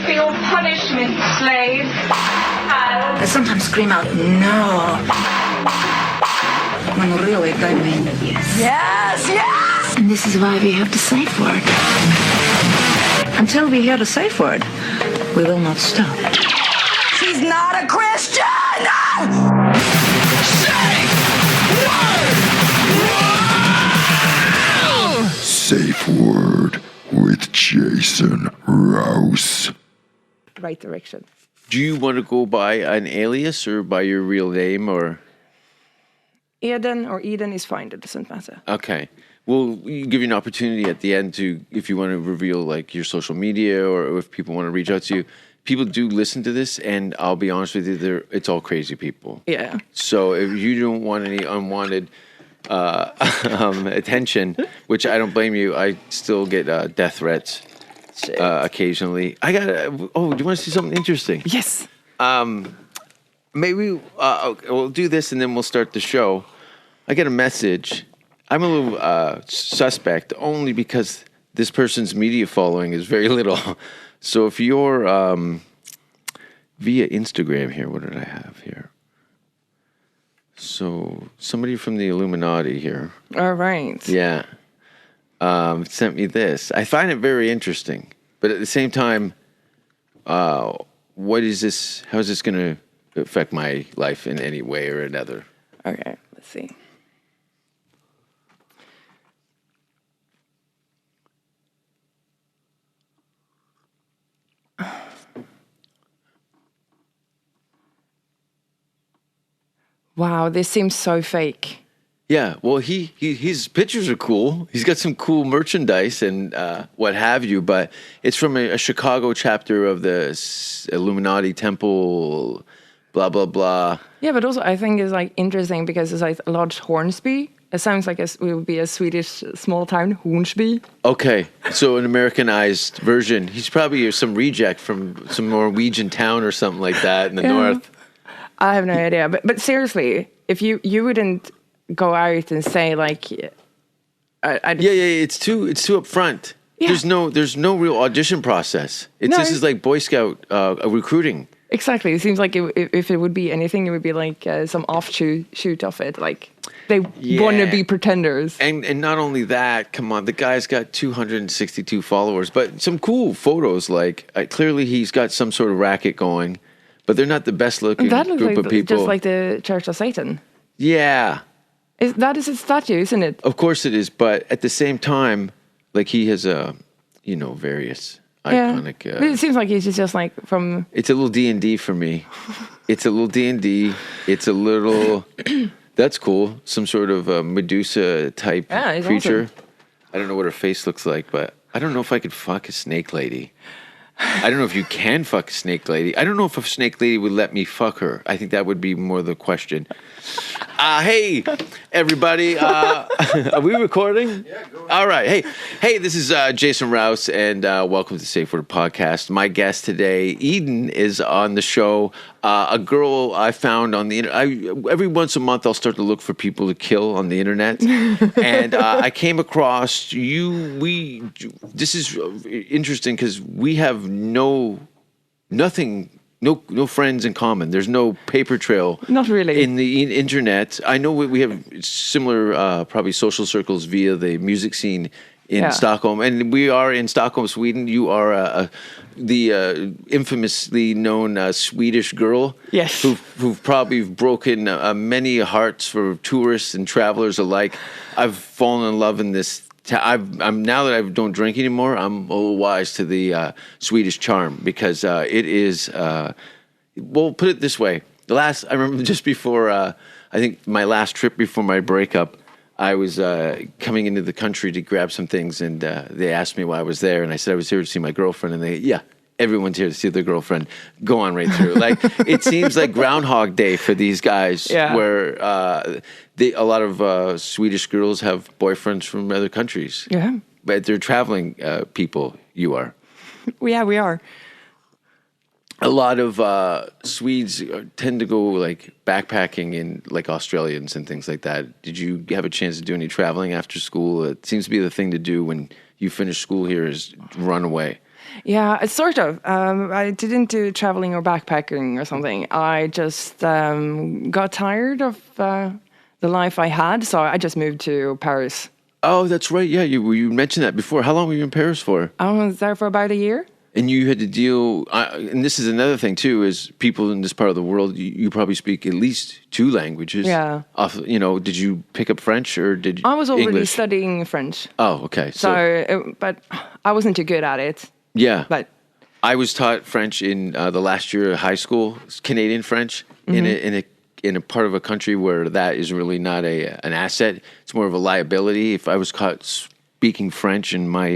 feel punishment, slave. I sometimes scream out, no. When really they mean yes. Yes, yes! And this is why we have the safe word. Until we hear the safe word, we will not stop. She's not a Christian! Safe Word with Jason Rouse. Right direction. Do you want to go by an alias or by your real name or? Eden or Eden is fine. It doesn't matter. Okay. We'll give you an opportunity at the end to, if you want to reveal like your social media or if people want to reach out to you. People do listen to this, and I'll be honest with you, it's all crazy people. Yeah. So if you don't want any unwanted attention, which I don't blame you, I still get death threats occasionally. Do you want to see something interesting? Yes. Maybe we'll do this and then we'll start the show. I get a message. I'm a little suspect only because this person's media following is very little. So if you're via Instagram here, what did I have here? So somebody from the Illuminati here. All right. Yeah. Sent me this. I find it very interesting. But at the same time, what is this? How is this going to affect my life in any way or another? Okay, let's see. Wow, this seems so fake. Yeah, well, his pictures are cool. He's got some cool merchandise and what have you, but it's from a Chicago chapter of the Illuminati Temple, blah, blah, blah. Yeah, but also I think it's like interesting because it's like a large Hornsby. It sounds like it would be a Swedish small town, Hornsby. Okay, so an Americanized version. He's probably some reject from some Norwegian town or something like that in the north. I have no idea. But seriously, if you wouldn't go out and say like, it's too upfront. Yeah. There's no real audition process. This is like Boy Scout recruiting. Exactly. It seems like if it would be anything, it would be like some offshoot of it. Like they want to be pretenders. And not only that, come on, the guy's got 262 followers, but some cool photos. Like clearly he's got some sort of racket going. But they're not the best looking that looks group like of people. Just like the Church of Satan. Yeah. That is a statue, isn't it? Of course it is. But at the same time, like he has various iconic. But it seems like he's just like from. It's a little D&D for me. It's a little D&D. It's a little. That's cool. Some sort of Medusa type creature. Awesome. I don't know what her face looks like, but I don't know if I could fuck a snake lady. I don't know if you can fuck a snake lady. I don't know if a snake lady would let me fuck her. I think that would be more the question. Hey, everybody. Are we recording? Yeah, go ahead. All right. Hey, this is Jason Rouse, and welcome to Safe Word Podcast. My guest today, Eden, is on the show. A girl I found on the internet. Every once a month, I'll start to look for people to kill on the internet. And I came across you. This is interesting because we have no friends in common. There's no paper trail. Not really. In the internet. I know we have similar probably social circles via the music scene in Stockholm. And we are in Stockholm, Sweden. You are the infamously known Swedish girl. Yes. Who've probably broken many hearts for tourists and travelers alike. I've fallen in love in this. I'm now that I don't drink anymore, I'm a little wise to the Swedish charm because it is. Well, put it this way: I remember just before I think my last trip before my breakup, I was coming into the country to grab some things, and they asked me why I was there, and I said I was here to see my girlfriend, and everyone's here to see their girlfriend. Go on right through. Like it seems like Groundhog Day for these guys, where a lot of Swedish girls have boyfriends from other countries. Yeah, but they're traveling people. You are. Yeah, we are. A lot of Swedes tend to go like backpacking in like Australians and things like that. Did you have a chance to do any traveling after school? It seems to be the thing to do when you finish school here is run away. Yeah, it's sort of. I didn't do traveling or backpacking or something. I just got tired of the life I had, so I just moved to Paris. Oh, that's right. Yeah, you mentioned that before. How long were you in Paris for? I was there for about a year. And you had to deal, and this is another thing too, is people in this part of the world, you probably speak at least 2 languages. Yeah. Did you pick up French or did you? I was already English? studying French. Oh, okay. But I wasn't too good at it. Yeah. But I was taught French in the last year of high school, Canadian French, in a part of a country where that is really not an asset. It's more of a liability. If I was caught speaking French in my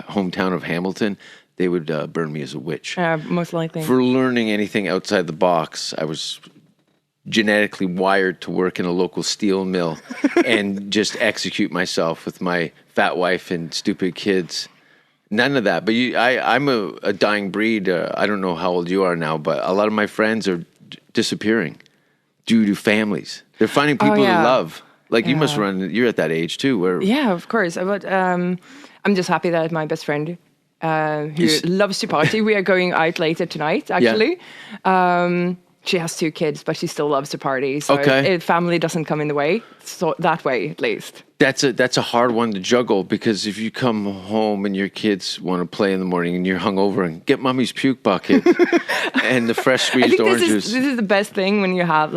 hometown of Hamilton, they would burn me as a witch. Most likely. For learning anything outside the box, I was genetically wired to work in a local steel mill and just execute myself with my fat wife and stupid kids. None of that. But I'm a dying breed. I don't know how old you are now, but a lot of my friends are disappearing due to families. They're finding people to love. Like you must run. You're at that age too. Where of course. But I'm just happy that my best friend, who loves to party, we are going out later tonight. Actually, she has 2 kids, but she still loves to party. So family doesn't come in the way. So that way, at least. That's a hard one to juggle because if you come home and your kids want to play in the morning and you're hungover and get mommy's puke bucket and the fresh squeezed orange juice. This is the best thing when you have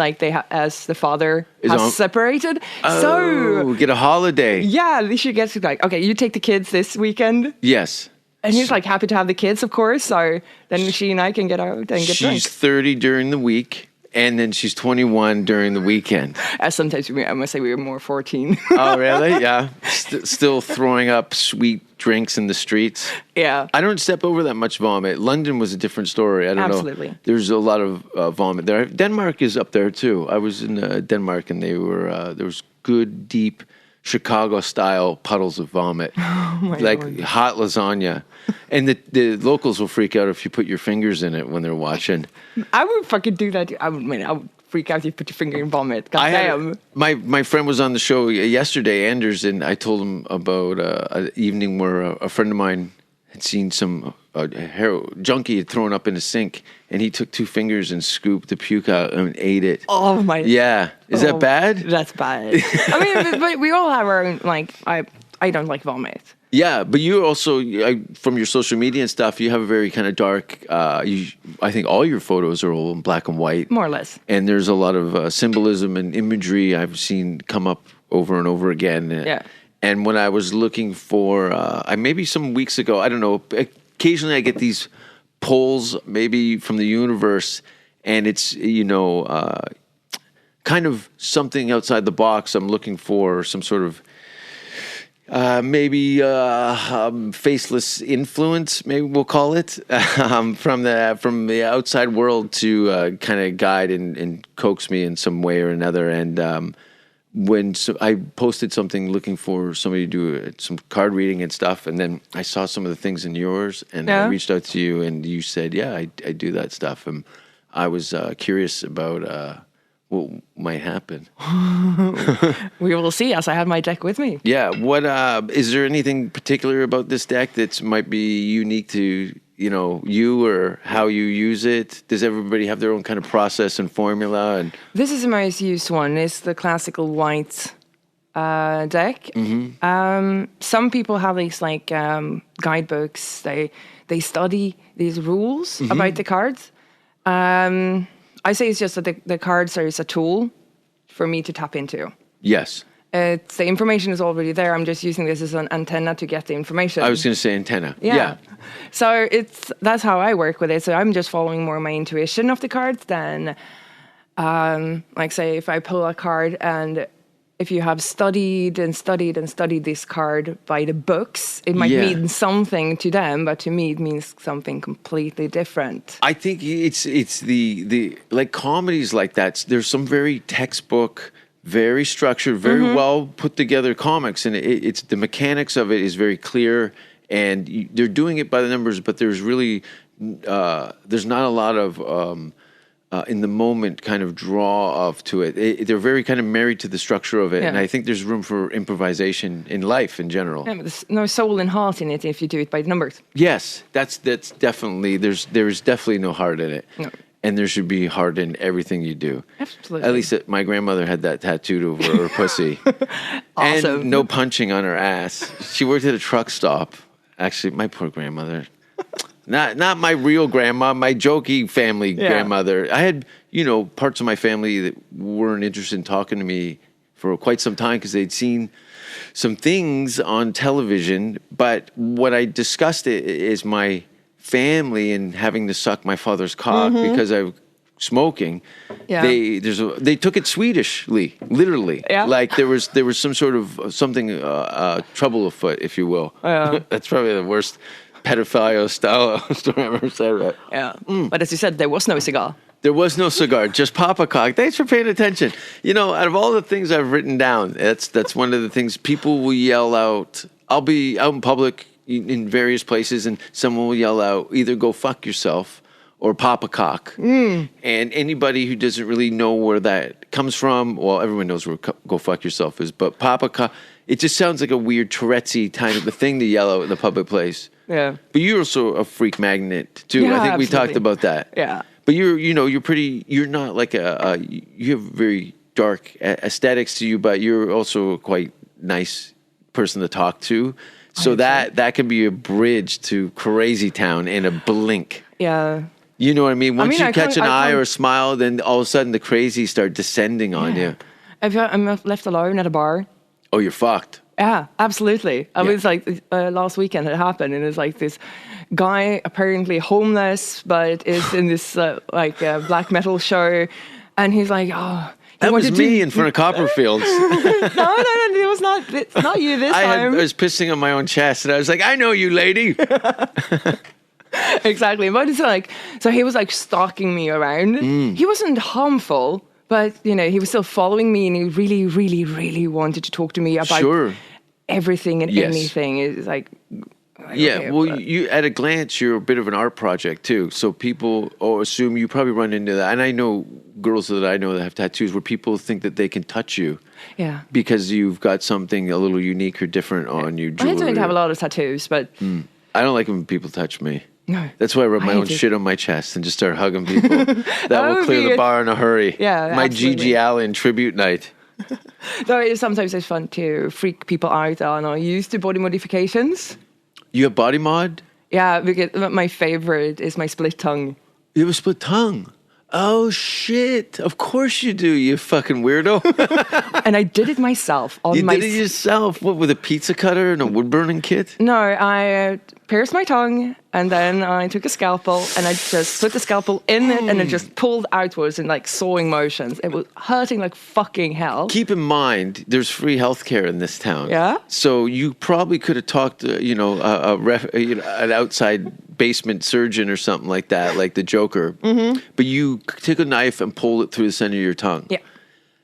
as the father has separated. So get a holiday. Yeah, she gets like, okay, you take the kids this weekend. Yes. And he's like happy to have the kids, of course. So then she and I can get out and get drunk. She's 30 during the week. And then she's 21 during the weekend. Sometimes I must say we were more 14. Oh, really? Yeah. Still throwing up sweet drinks in the streets. Yeah. I don't step over that much vomit. London was a different story. I don't know. Absolutely. There's a lot of vomit there. Denmark is up there too. I was in Denmark and there was good, deep Chicago-style puddles of vomit. Oh my Lord. Hot lasagna. And the locals will freak out if you put your fingers in it when they're watching. I would fucking do that. I would freak out if you put your finger in vomit. God damn. My friend was on the show yesterday, Anders, and I told him about an evening where a friend of mine had seen some junkie had thrown up in a sink, and he took 2 fingers and scooped the puke out and ate it. Oh my! Yeah, is that bad? That's bad. I mean, but we all have our own. Like, I don't like vomit. Yeah, but you also, from your social media and stuff, you have a very kind of dark. I think all your photos are all in black and white, more or less. And there's a lot of symbolism and imagery I've seen come up over and over again. Yeah. And when I was looking for, maybe some weeks ago, I don't know. Occasionally, I get these polls, maybe from the universe, and it's kind of something outside the box. I'm looking for some sort of. Maybe faceless influence, maybe we'll call it, from the outside world to kind of guide and coax me in some way or another. And I posted something looking for somebody to do some card reading and stuff, and then I saw some of the things in yours, and I reached out to you, and you said, "Yeah, I do that stuff." And I was curious about. What might happen? We will see, as I have my deck with me. Yeah. What is there anything particular about this deck that might be unique to you or how you use it? Does everybody have their own kind of process and formula? And this is the most used one. It's the classical white deck. Mm-hmm. Some people have these guidebooks. They study these rules about the cards. I say it's just that the cards are a tool for me to tap into. Yes. The information is already there. I'm just using this as an antenna to get the information. I was going to say antenna. Yeah. So that's how I work with it. So I'm just following more my intuition of the cards than, say, if I pull a card and if you have studied this card by the books, it might mean something to them, but to me it means something completely different. I think it's the like comedies like that. There's some very textbook, very structured, very well put together comics, and it's the mechanics of it is very clear, and they're doing it by the numbers, but there's really there's not a lot of in the moment kind of draw off to it. They're very kind of married to the structure of it. Yeah. And I think there's room for improvisation in life in general. Yeah, but there's no soul and heart in it if you do it by the numbers. Yes, that's definitely, there's definitely no heart in it. No. And there should be heart in everything you do. Absolutely. At least my grandmother had that tattooed over her pussy. Awesome. And no punching on her ass. She worked at a truck stop. Actually, my poor grandmother. Not my real grandma, my jokey family grandmother. I had, parts of my family that weren't interested in talking to me for quite some time because they'd seen some things on television. But what I discussed is my family and having to suck my father's cock because I was smoking. Yeah. They took it Swedishly, literally. Yeah. Like there was some sort of trouble afoot, if you will. Yeah. That's probably the worst pedophile style story I've ever said. Right? Yeah. But as you said, there was no cigar. There was no cigar, just Papa Cock. Thanks for paying attention. Out of all the things I've written down, that's one of the things people will yell out. I'll be out in public in various places, and someone will yell out, either "Go fuck yourself" or "Papa Cock." And anybody who doesn't really know where that comes from, well, everyone knows where "Go fuck yourself" is, but Papa Cock, it just sounds like a weird Tourette's-y kind of a thing to yell out in a public place. Yeah. But you're also a freak magnet too. Yeah, I think we talked absolutely. about that. Yeah. But you're not like you have very dark aesthetics to you, but you're also a quite nice person to talk to. So that can be a bridge to crazy town in a blink. Yeah. You know what I mean? Once you catch an eye can't- or a smile, then all of a sudden the crazies start descending on you. If I'm left alone at a bar, Oh, you're fucked. yeah, absolutely. I Yeah. was like, last weekend it happened, and it's like this guy, apparently homeless, but is in this black metal show, and he's like, oh. That was me in front of Copperfields. No, it was not. It's not you this I time. was pissing on my own chest, and I was like, I know you, lady. Exactly. But it's like, so he was like stalking me around. He wasn't harmful, but he was still following me, and he really, really, really wanted to talk to me about Sure. everything and Yes. anything. It's like, Yeah, okay, well, but- you at a glance, you're a bit of an art project too. So people assume you probably run into that. And I know girls that I know that have tattoos where people think that they can touch you yeah. because you've got something a little unique or different on you. I don't have a lot of tattoos, but I don't like when people touch me. no. That's why I rub my I own hate it. shit on my chest and just start hugging people. That will would clear be the it. bar in a hurry. Yeah, my absolutely. Gigi Allen tribute night. Though sometimes it's fun to freak people out and I used to body modifications. You have body mod? Yeah, because my favorite is my split tongue. You have a split tongue. Oh shit! Of course you do, you fucking weirdo. And I did it myself on You my did it yourself? What, with a pizza cutter and a wood burning kit? No, I pierced my tongue and then I took a scalpel and I just put the scalpel in it and it just pulled outwards in like sawing motions. It was hurting like fucking hell. Keep in mind, there's free healthcare in this town. Yeah? So you probably could have talked to, an outside basement surgeon or something like that, like the Joker. Mm-hmm. But you took a knife and pulled it through the center of your tongue. Yeah.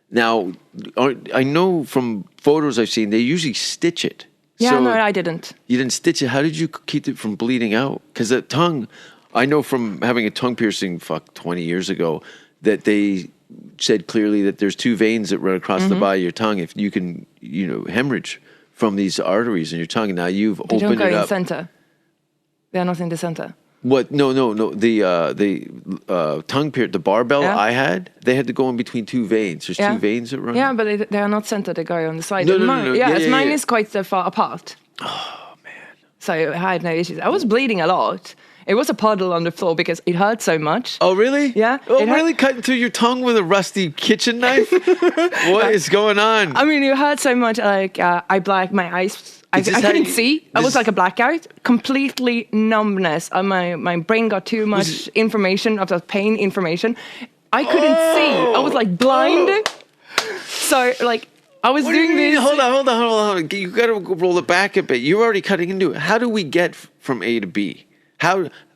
Now, I know from photos I've seen, they usually stitch it. Yeah, So no, I didn't. you didn't stitch it. How did you keep it from bleeding out? Because the tongue, I know from having a tongue piercing, 20 years ago, that they said clearly that there's two veins that run across the body of your tongue. If you can, hemorrhage from these arteries in your tongue. Now you've They don't opened go it in up. center. They're not in the center. What? No. The tongue pierce, the barbell Yeah. I had, they had to go in between two veins. There's Yeah. two veins that run. Yeah, but they are not centered. They go on the side. No, And no, no, mine, no. Yeah, Yeah, as yeah, mine yeah. is quite far apart. Oh, man. So I had no issues. I was bleeding a lot. It was a puddle on the floor because it hurt so much. Oh, really? Yeah, Oh, it had- really? Cutting through your tongue with a rusty kitchen knife? What is going on? I mean, it hurt so much. Like I blacked my eyes. I Is this how couldn't you- see. I this- was like a blackout. Completely numbness. My brain got too much information of the pain information. I couldn't see. I was like blind. So like I was What do you doing mean? this. Hold on. You got to roll it back a bit. You're already cutting into it. How do we get from A to B?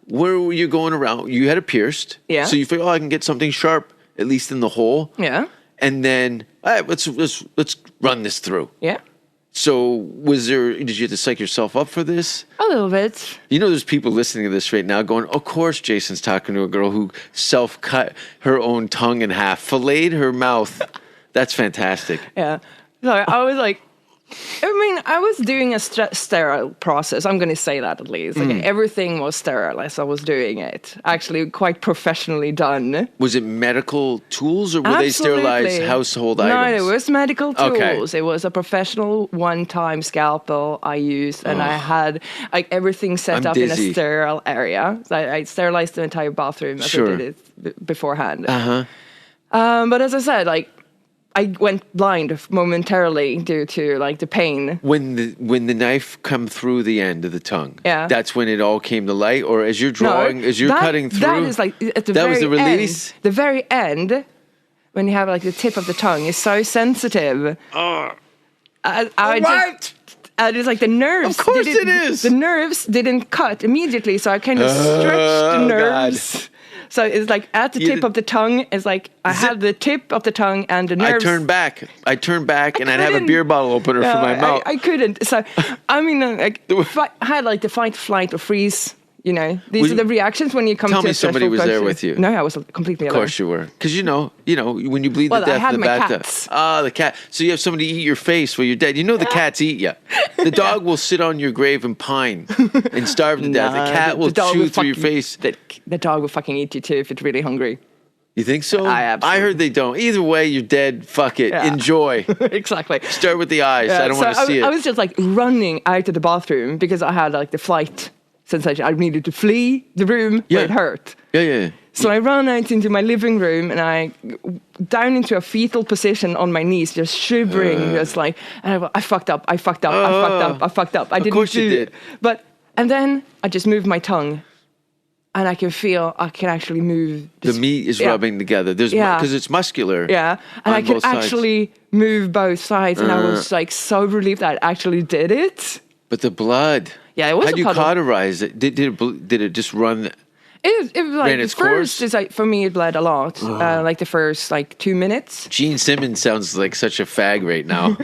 Where were you going around? You had it pierced. Yeah. So you figure, I can get something sharp, at least in the hole. Yeah. And then, all right, let's run this through. Yeah. So did you have to psych yourself up for this? A little bit. You know, there's people listening to this right now going, of course Jason's talking to a girl who self-cut her own tongue in half, filleted her mouth. That's fantastic. Yeah. So I was like, I was doing a sterile process. I'm going to say that at least. Like everything was sterile as I was doing it. Actually, quite professionally done. Was it medical tools or were they sterilized household items? No, it was medical tools. Okay. It was a professional one-time scalpel I used, and I had like everything set up in a sterile area. So I sterilized the entire bathroom as I did it beforehand. But as I said, like, I went blind momentarily due to like the pain. When the knife come through the end of the tongue, that's when it all came to light. Or as you're drawing, cutting through, that is like at the very was the release. End, the very end, when you have like the tip of the tongue is so sensitive. What? And it's like the nerves. Of course it is. The nerves didn't cut immediately, so I kind of stretched the nerves. God. So it's like at the tip of the tongue, it's like I had the tip of the tongue and the nerves. I turned back and I'd have a beer bottle opener for my mouth. I couldn't. So, I mean, I had like the fight, flight, or freeze. You know, these are the reactions when you come to a Tell me somebody was there with you. No, I was completely alone. Of course you were. Because you know, when you bleed to death I had in the my bathtub. cats. The cat. So you have somebody eat your face while you're dead. You know the cats eat you. The dog will sit on your grave and pine and starve to death. The cat will chew through your face. The dog will fucking eat you too if it's really hungry. You think so? I heard they don't. Either way, you're dead. Fuck it. Yeah. Enjoy. Exactly. Start with the eyes. I don't want to see it. I was just like running out of the bathroom because I had like the flight sensation. I needed to flee the room where it hurt. Yeah. So I ran out into my living room and I down into a fetal position on my knees, just shivering, just like, and I fucked up. I fucked up. I didn't course you did. And then I just moved my tongue. And I can feel I can actually move. The meat is rubbing together. Because it's muscular. Yeah. And I can actually move both sides. And I was like so relieved that I actually did it. But the blood. Yeah, it was How'd you cauterize it? Did it just run? It was like ran its course? Is like, for me, it bled a lot. Like the first 2 minutes. Gene Simmons sounds like such a fag right now.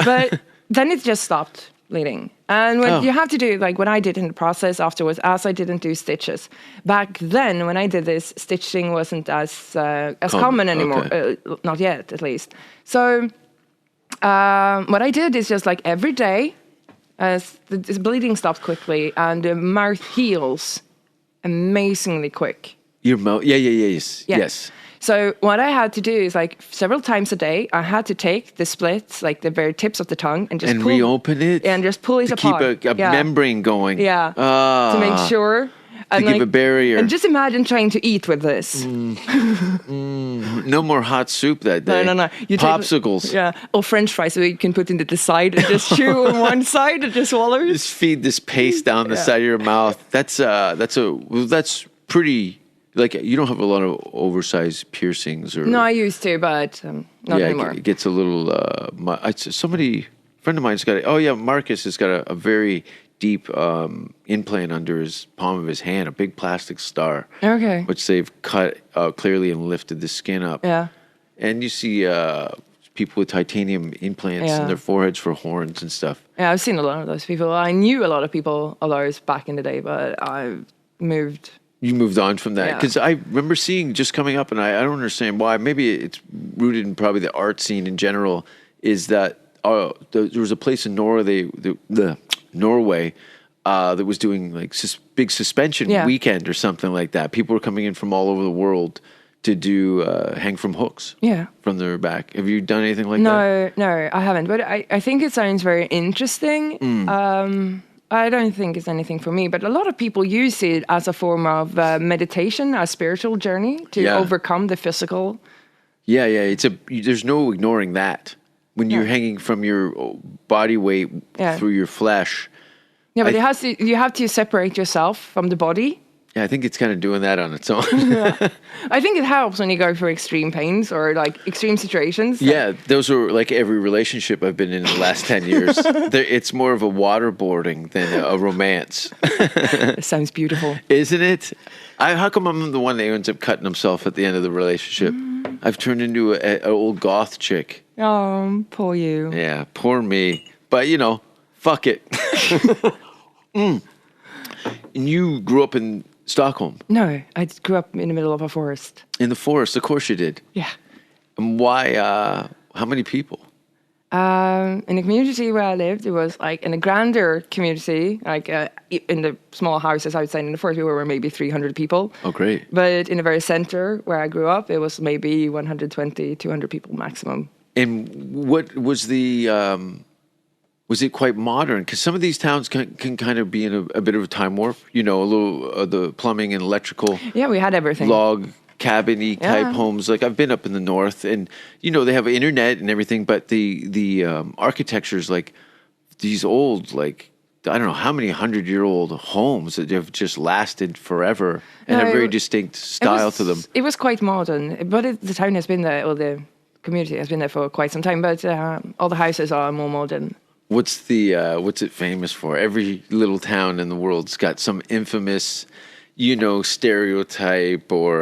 But then it just stopped bleeding. And what you have to do, like what I did in the process afterwards, as I didn't do stitches. Back then, when I did this, stitching wasn't as common anymore. Okay. Not yet, at least. So what I did is just like every day, as the bleeding stopped quickly and the mouth heals amazingly quick. Your mouth, yes. So what I had to do is like several times a day, I had to take the splits, like the very tips of the tongue, and just reopen it and just pull it apart. Keep a membrane going. Yeah, to make sure. To give a barrier. And just imagine trying to eat with this. No more hot soup that day. No. You popsicles. Or French fries, so you can put into the side and just chew on one side and just swallow. Just feed this paste down the side of your mouth. That's pretty. Like, you don't have a lot of oversized piercings, or no, I used to, but not anymore. It gets a little. Friend of mine's got. Marcus has got a very deep implant under his palm of his hand, a big plastic star. Okay. Which they've cut clearly and lifted the skin up. Yeah. And you see people with titanium implants in their foreheads for horns and stuff. Yeah, I've seen a lot of those people. I knew a lot of people of those back in the day, but I moved. You moved on from that. Because I remember seeing just coming up, and I don't understand why. Maybe it's rooted in probably the art scene in general, is that there was a place in Norway that was doing like big suspension weekend or something like that. People were coming in from all over the world to do hang from hooks from their back. Have you done anything like that? No, I haven't. But I think it sounds very interesting. I don't think it's anything for me, but a lot of people use it as a form of meditation, a spiritual journey to overcome the physical. Yeah. There's no ignoring that. When you're hanging from your body weight through your flesh. Yeah, but you have to separate yourself from the body. Yeah, I think it's kind of doing that on its own. I think it helps when you go for extreme pains or like extreme situations. Yeah, those are like every relationship I've been in the last 10 years. It's more of a waterboarding than a romance. It sounds beautiful. Isn't it? How come I'm the one that ends up cutting himself at the end of the relationship? I've turned into an old goth chick. Oh, poor you. Yeah, poor me. But, fuck it. And you grew up in Stockholm? No, I grew up in the middle of a forest. In the forest, of course you did. Yeah. And why, how many people? In the community where I lived, it was like in a grander community, like in the small houses outside in the forest, we were maybe 300 people. Oh, great. But in the very center where I grew up, it was maybe 120, 200 people maximum. And what was was it quite modern? Because some of these towns can kind of be in a bit of a time warp, a little the plumbing and electrical. Yeah, we had everything. Log cabin-y type homes. Like I've been up in the north and, they have internet and everything, but the architecture is like these old, like, I don't know how many 100-year-old homes that have just lasted forever and have a very distinct style to them. It was quite modern, but the town has been there, or the community has been there for quite some time, but all the houses are more modern. What's it famous for? Every little town in the world's got some infamous, stereotype, or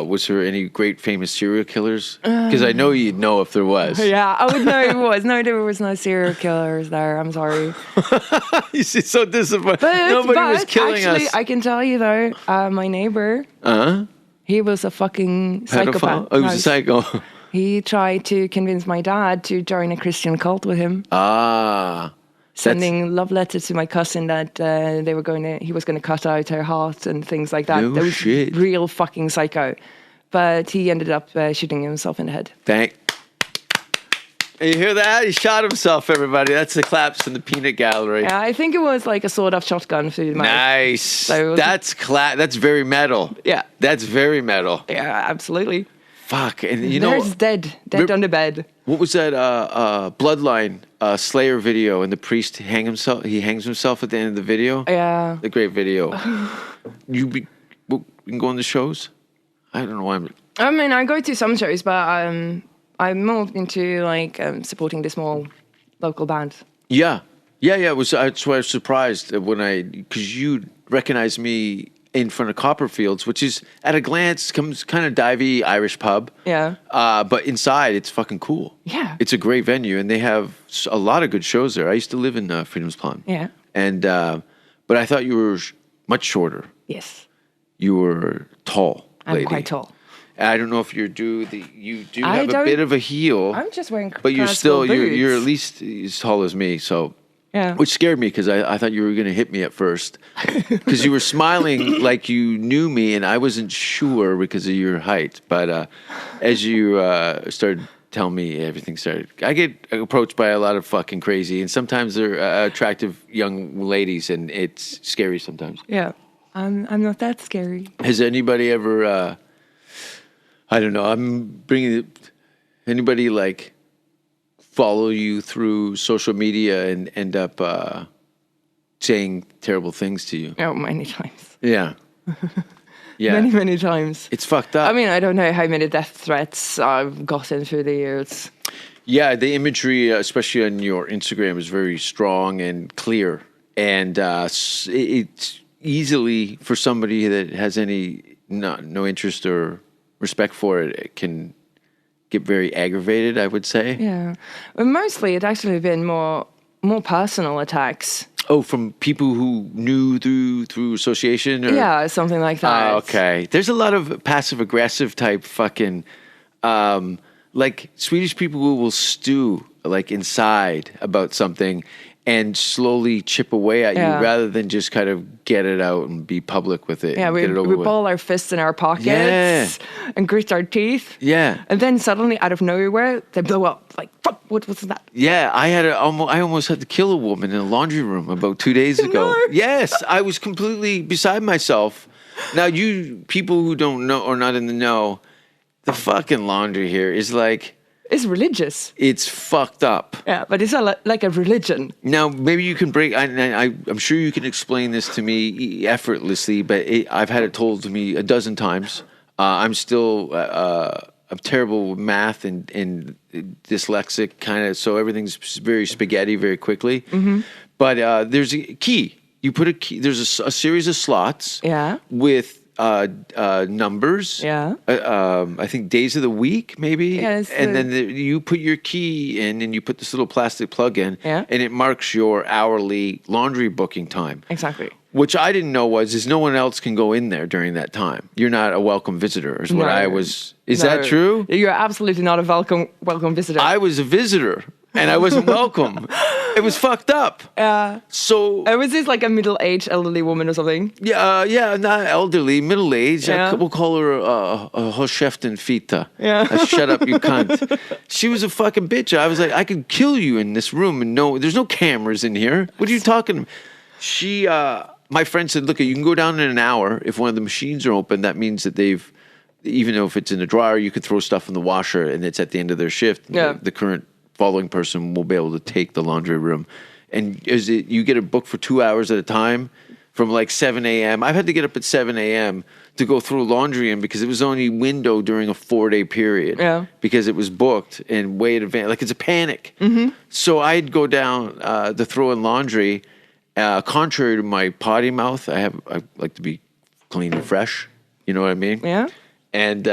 was there any great famous serial killers? Because I know you'd know if there was. Yeah, I would know if it was. No, there was no serial killers there. I'm sorry. You see, so disappointed. Nobody was killing actually, us. I can tell you though, my neighbor, he was a fucking psychopath. Oh, he was a psycho. He tried to convince my dad to join a Christian cult with him. Sending love letters to my cousin that he was going to cut out her heart and things like that. No that was shit. Real fucking psycho. But he ended up shooting himself in the head. You hear that? He shot himself, everybody. That's the claps in the peanut gallery. Yeah, I think it was like a sawed-off shotgun through the mouth. Nice. So that's very metal. Yeah. That's very metal. Yeah, absolutely. Fuck. And There's dead on the bed. What was that Bloodline Slayer video and the priest hangs himself at the end of the video? Yeah. The great video. You can go on the shows? I don't know why I go to some shows, but I'm more into like supporting the small local band. Yeah. That's why I was surprised because you recognized me in front of Copperfields, which is at a glance comes kind of divey Irish pub. Yeah. But inside it's fucking cool. Yeah. It's a great venue and they have a lot of good shows there. I used to live in Freedomsplan. Yeah. And but I thought you were much shorter. Yes. You were tall. I'm quite tall. I don't know if you do have a bit of a heel. I'm just wearing but you're at least as tall as me, so yeah. Which scared me because I thought you were going to hit me at first because you were smiling like you knew me and I wasn't sure because of your height. But as you started telling me everything started, I get approached by a lot of fucking crazy and sometimes they're attractive young ladies and it's scary sometimes. Yeah, I'm not that scary. Has anybody ever, I don't know, anybody like follow you through social media and end up saying terrible things to you? Oh, many times. Yeah. Yeah. Many times. It's fucked up. I don't know how many death threats I've gotten through the years. Yeah, the imagery, especially on your Instagram, is very strong and clear. And it's easily, for somebody that has no interest or respect for it, it can get very aggravated, I would say. Yeah. But mostly it actually been more personal attacks. Oh, from people who knew through association? Or? Yeah, something like that. Okay. There's a lot of passive-aggressive type fucking, like Swedish people who will stew like inside about something and slowly chip away at you rather than just kind of get it out and be public with it. Yeah, we ball our fists in our pockets and grit our teeth. Yeah. And then suddenly, out of nowhere, they blow up. Like, fuck, what was that? Yeah, I almost had to kill a woman in a laundry room about 2 days ago. No. Yes, I was completely beside myself. Now, you people who don't know or not in the know, the fucking laundry here is like... It's religious. It's fucked up. Yeah, but it's like a religion. Now, maybe you can break... I'm sure you can explain this to me effortlessly, but I've had it told to me a dozen times. I'm still... I'm terrible with math and dyslexic, kind of, so everything's very spaghetti very quickly. Mm-hmm. But there's a key. You put a key... There's a series of slots with numbers. Yeah. I think days of the week, maybe. Yes. And then you put your key in, and you put this little plastic plug in, Yeah. and it marks your hourly laundry booking time. Exactly. Which I didn't know is no one else can go in there during that time. You're not a welcome visitor, is what I was. Is that true? You're absolutely not a welcome visitor. I was a visitor, and I wasn't welcome. It was fucked up. So was this like a middle-aged elderly woman or something? yeah, not elderly, middle aged. Yeah. We'll call her a Hosheften Fita. Yeah. Shut up, you cunt. She was a fucking bitch. I was like, I could kill you in this room, and there's no cameras in here. What are you talking? She, my friend said, look, you can go down in an hour. If one of the machines are open, that means that even though if it's in a dryer, you could throw stuff in the washer, and it's at the end of their shift. Yeah. The current following person will be able to take the laundry room. And you get a book for 2 hours at a time from like 7 a.m. I've had to get up at 7 a.m. to go through laundry in because it was only window during a 4-day period. Yeah. Because it was booked and way in advance. Like, it's a panic. Mm-hmm. So I'd go down to throw in laundry. Contrary to my potty mouth, I like to be clean and fresh. You know what I mean? Yeah. And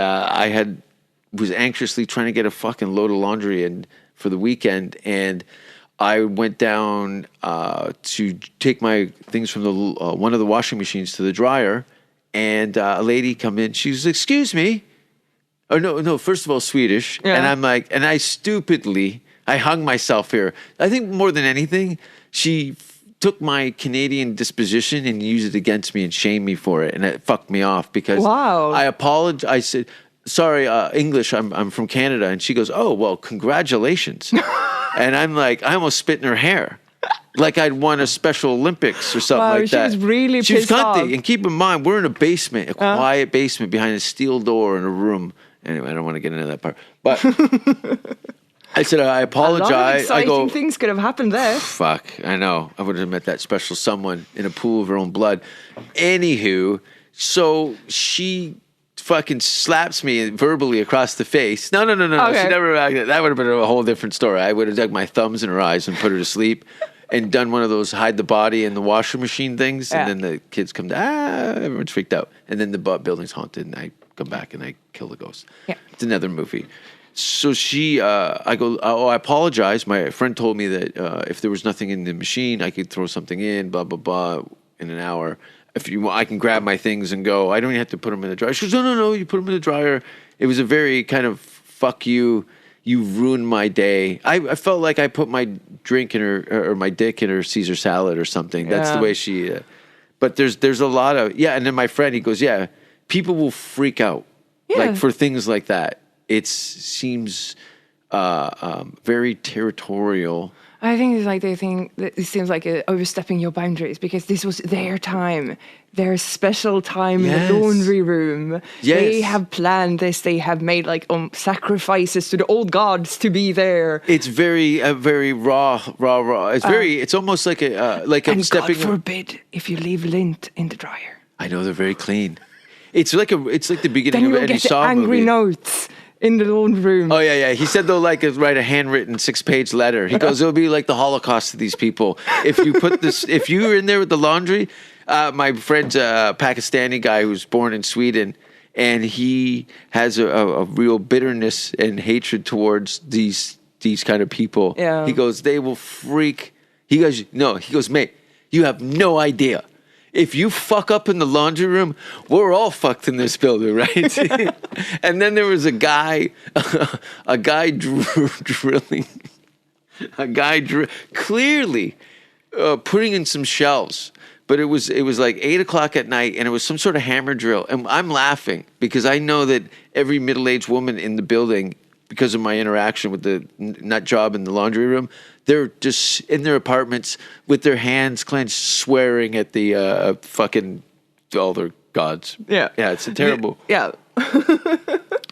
was anxiously trying to get a fucking load of laundry in for the weekend, and I went down to take my things from the one of the washing machines to the dryer, and a lady come in. She was, excuse me. Oh, no, first of all, Swedish. Yeah. And I'm like, and I hung myself here. I think more than anything, she took my Canadian disposition and used it against me and shamed me for it. And it fucked me off because I apologized. I said, sorry, English, I'm from Canada. And she goes, oh, well, congratulations. And I'm like, I almost spit in her hair. Like I'd won a Special Olympics or something like that. She was really She was pissed off. cunty. And keep in mind, we're in a basement, a quiet basement behind a steel door in a room. Anyway, I don't want to get into that part. But I said, I apologize. A lot of exciting I go, things could have happened there. fuck, I know. I would have met that special someone in a pool of her own blood. Anywho, so she fucking slaps me verbally across the face. No. Okay. She never reacted. That would have been a whole different story. I would have dug my thumbs in her eyes and put her to sleep and done one of those hide the body in the washer machine things. Yeah. And then the kids come down, everyone's freaked out. And then the building's haunted and I come back and I kill the ghost. Yeah. It's another movie. So I go, oh, I apologize. My friend told me that if there was nothing in the machine, I could throw something in, blah, blah, blah, in an hour. If you want, I can grab my things and go. I don't even have to put them in the dryer. She goes, no, you put them in the dryer. It was a very kind of, fuck you, you ruined my day. I felt like I put my drink in her, or my dick in her Caesar salad or something. That's the way she, but there's a lot of, and then my friend, he goes, people will freak out. Like for things like that. It seems very territorial. I think it's like they think that it seems like overstepping your boundaries because this was their time, their special time in the laundry room. Yes. They have planned this. They have made like sacrifices to the old gods to be there. It's very raw. It's It's almost like I'm And stepping. God forbid if you leave lint in the dryer. I know they're very clean. It's like the beginning Then of you will any get the Saw angry movie. notes in the laundry room. Oh yeah. He said they'll write a handwritten 6-page letter. He goes, it'll be like the Holocaust to these people. If you put this, if you were in there with the laundry, my friend's a Pakistani guy who's born in Sweden, and he has a real bitterness and hatred towards these kind of people. Yeah. He goes, they will freak. He goes, no. He goes, mate, you have no idea. If you fuck up in the laundry room, we're all fucked in this building, right? And then there was a guy drilling, clearly putting in some shelves. But it was like 8 o'clock at night, and it was some sort of hammer drill. And I'm laughing because I know that every middle-aged woman in the building, because of my interaction with the nut job in the laundry room, they're just in their apartments with their hands clenched, swearing at the fucking all their gods. Yeah, it's a terrible. Yeah,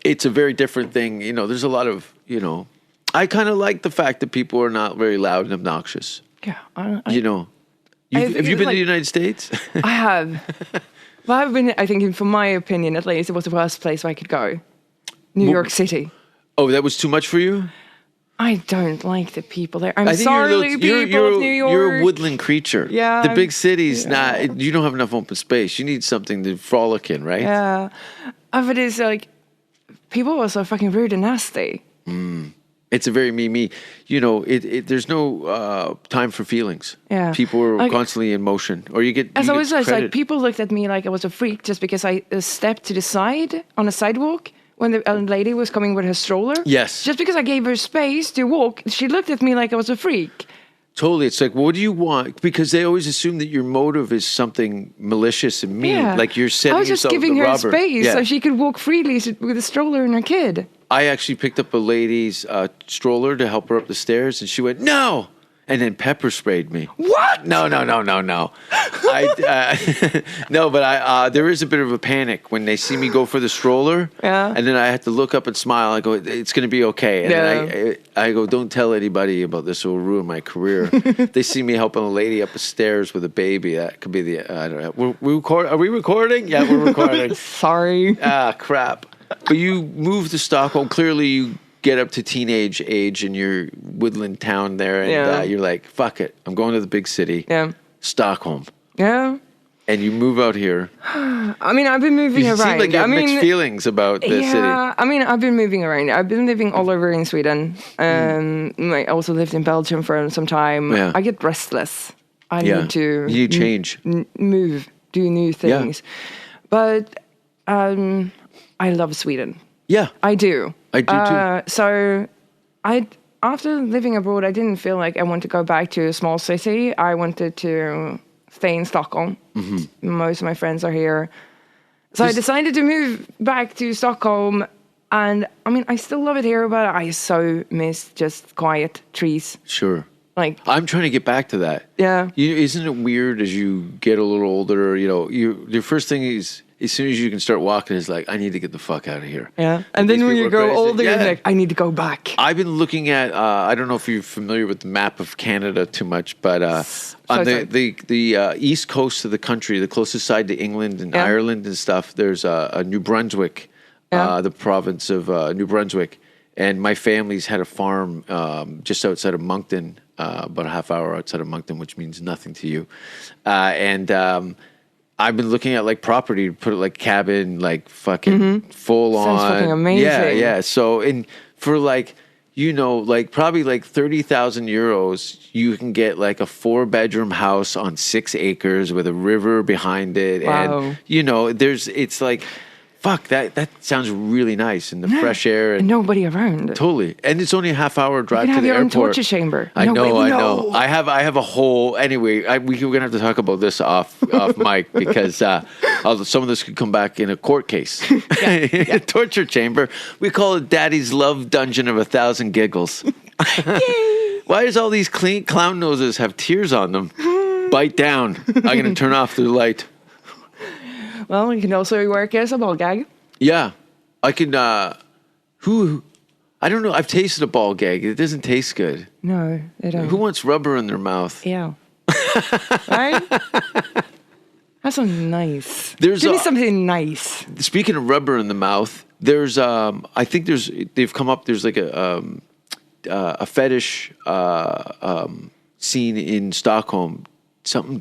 it's a very different thing. You know, there's a lot of, I kind of like the fact that people are not very loud and obnoxious. Yeah, have you been to the United States? I have. Well, I've been. I think, from my opinion, at least, it was the worst place I could go. New York City. Oh, that was too much for you? I don't like the people there. I'm I think sorry, people of New York. You're a woodland creature. Yeah, the big cities, you don't have enough open space. You need something to frolic in, right? Yeah, but it's like people are so fucking rude and nasty. It's a very me. You know, there's no time for feelings. Yeah. People are Like, constantly in motion, or you get. As you always, get it's like credit. people looked at me like I was a freak just because I stepped to the side on a sidewalk when the lady was coming with her stroller. Yes. Just because I gave her space to walk, she looked at me like I was a freak. Totally. It's like, what do you want? Because they always assume that your motive is something malicious and mean. Yeah. Like you're setting I was just yourself giving the her robber. space Yeah. so she could walk freely with a stroller and her kid. I actually picked up a lady's stroller to help her up the stairs, and she went, "No!" and then pepper sprayed me. What? No. No, but there is a bit of a panic when they see me go for the stroller. Yeah. And then I have to look up and smile. I go, "It's going to be okay." And then I go, "Don't tell anybody about this. It will ruin my career." They see me helping a lady up the stairs with a baby. That could be I don't know. Are we recording? Yeah, we're recording. Sorry. Crap. But you moved to Stockholm. Clearly, you get up to teenage age in your woodland town there, and you're like, "Fuck it, I'm going to the big city." Yeah. Stockholm. Yeah. And you move out here. I mean, I've been moving You around. seem like you have mixed feelings about the city. I mean, I've been moving around. I've been living all over in Sweden. I also lived in Belgium for some time. Yeah. I get restless. I need to You need change. move, do new things. But I love Sweden. Yeah, I do. I do too. So after living abroad, I didn't feel like I want to go back to a small city. I wanted to stay in Stockholm. Mm-hmm. Most of my friends are here. So I decided to move back to Stockholm. And I mean, I still love it here, but I so miss just quiet trees. Sure. Like, I'm trying to get back to that. yeah. Isn't it weird as you get a little older? You know, your first thing is, as soon as you can start walking, is like, I need to get the fuck out of here. Yeah. And then These when people you are grow crazy. older, you're like, I need to go back. I've been looking at. I don't know if you're familiar with the map of Canada too much, but on the east coast of the country, the closest side to England and Ireland and stuff, there's a New Brunswick, the province of New Brunswick, and my family's had a farm just outside of Moncton, about a half hour outside of Moncton, which means nothing to you, and. I've been looking at like property to put it like cabin, like fucking full Sounds on. fucking amazing. Yeah. So for like, like probably like 30,000 euros, you can get like a 4-bedroom house on 6 acres with a river behind it. Wow. And it's like, fuck, that sounds really nice, and the fresh air and nobody around. totally. And it's only a half-hour drive You can to have the your own airport. torture chamber. I Nobody know. knows. I have a whole. Anyway, we're gonna have to talk about this off mic because some of this could come back in a court case. Torture chamber. We call it Daddy's Love Dungeon of 1,000 Giggles. Why does all these clown noses have tears on them? Bite down. I'm gonna turn off the light. Well, you can also work as a ball gag. Yeah, I can. I don't know. I've tasted a ball gag. It doesn't taste good. No, they don't. Who wants rubber in their mouth? Yeah. Right? That's so nice. There's Give me something nice. Speaking of rubber in the mouth, there's they've come up. There's like a fetish scene in Stockholm. Something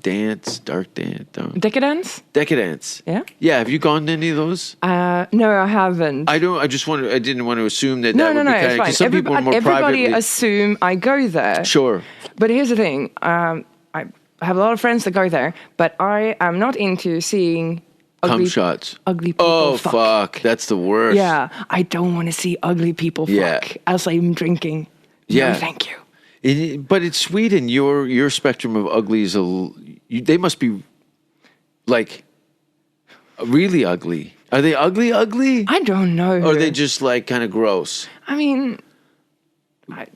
dark dance. Decadence? Decadence. Yeah? Yeah, have you gone to any of those? No, I haven't. I didn't want to assume that No, would be it's kind of, fine. 'cause some people are more Everybody privately. assume I go there. Sure. But here's the thing. I have a lot of friends that go there, but I am not into seeing Cum shots. ugly people Oh, fuck. That's the worst. Yeah, I don't want to see ugly people Yeah. fuck as I'm drinking. Yeah. No, thank you. But it's Sweden. Your spectrum of ugly is they must be like really ugly. Are they ugly? I don't know. Or are they just like kind of gross? I mean,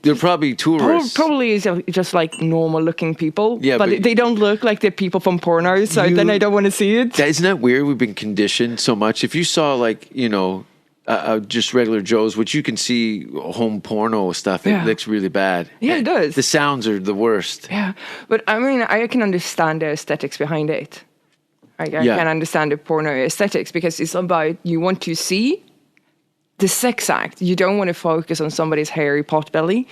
They're probably tourists. probably is just like normal looking people. Yeah, but they don't look like the people from porno, so then I don't want to see it. Isn't that weird? We've been conditioned so much. If you saw like, just regular Joes, which you can see home porno stuff, it looks really bad. Yeah, it does. The sounds are the worst. Yeah, but I mean, I can understand the aesthetics behind it. I can understand the porno aesthetics because it's about you want to see the sex act. You don't want to focus on somebody's hairy pot belly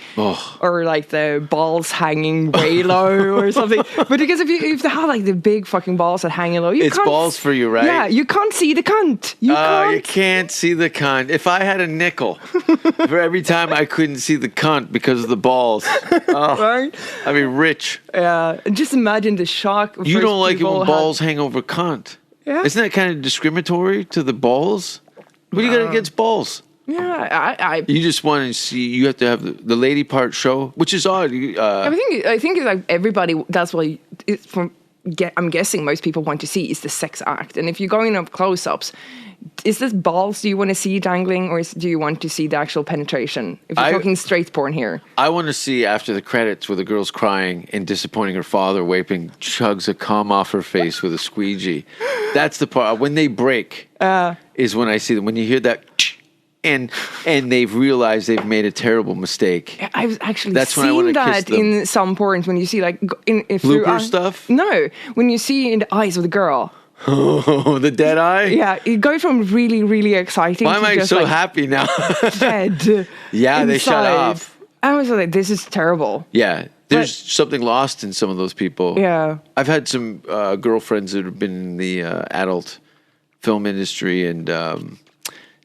or like the balls hanging way low or something. But because if they have like the big fucking balls that hang low, it's balls for you, right? Yeah, you can't see the cunt. You can't see the cunt. If I had a nickel for every time I couldn't see the cunt because of the balls, right? I'd be rich. Yeah, just imagine the shock. You don't like it when balls hang over cunt. Yeah. Isn't that kind of discriminatory to the balls? What do you got against balls? Yeah, You just want to see. You have to have the lady part show, which is odd. I think it's like everybody. That's what it's from. I'm guessing most people want to see is the sex act, and if you're going up close-ups, is this balls do you want to see dangling, or do you want to see the actual penetration? If you're talking straight porn here, I want to see after the credits where the girl's crying and disappointing her father, wiping chugs of cum off her face with a squeegee. That's the part when they break. Is when I see them. When you hear that. And they've realized they've made a terrible mistake. I've actually seen that in some porns when you see like if blooper stuff. No, when you see in the eyes of the girl. Oh, the dead eye. Yeah, it goes from really really exciting. Why am I so happy now? Dead. Yeah, they shut off. I was like, this is terrible. Yeah, there's something lost in some of those people. Yeah, I've had some girlfriends that have been in the adult film industry and.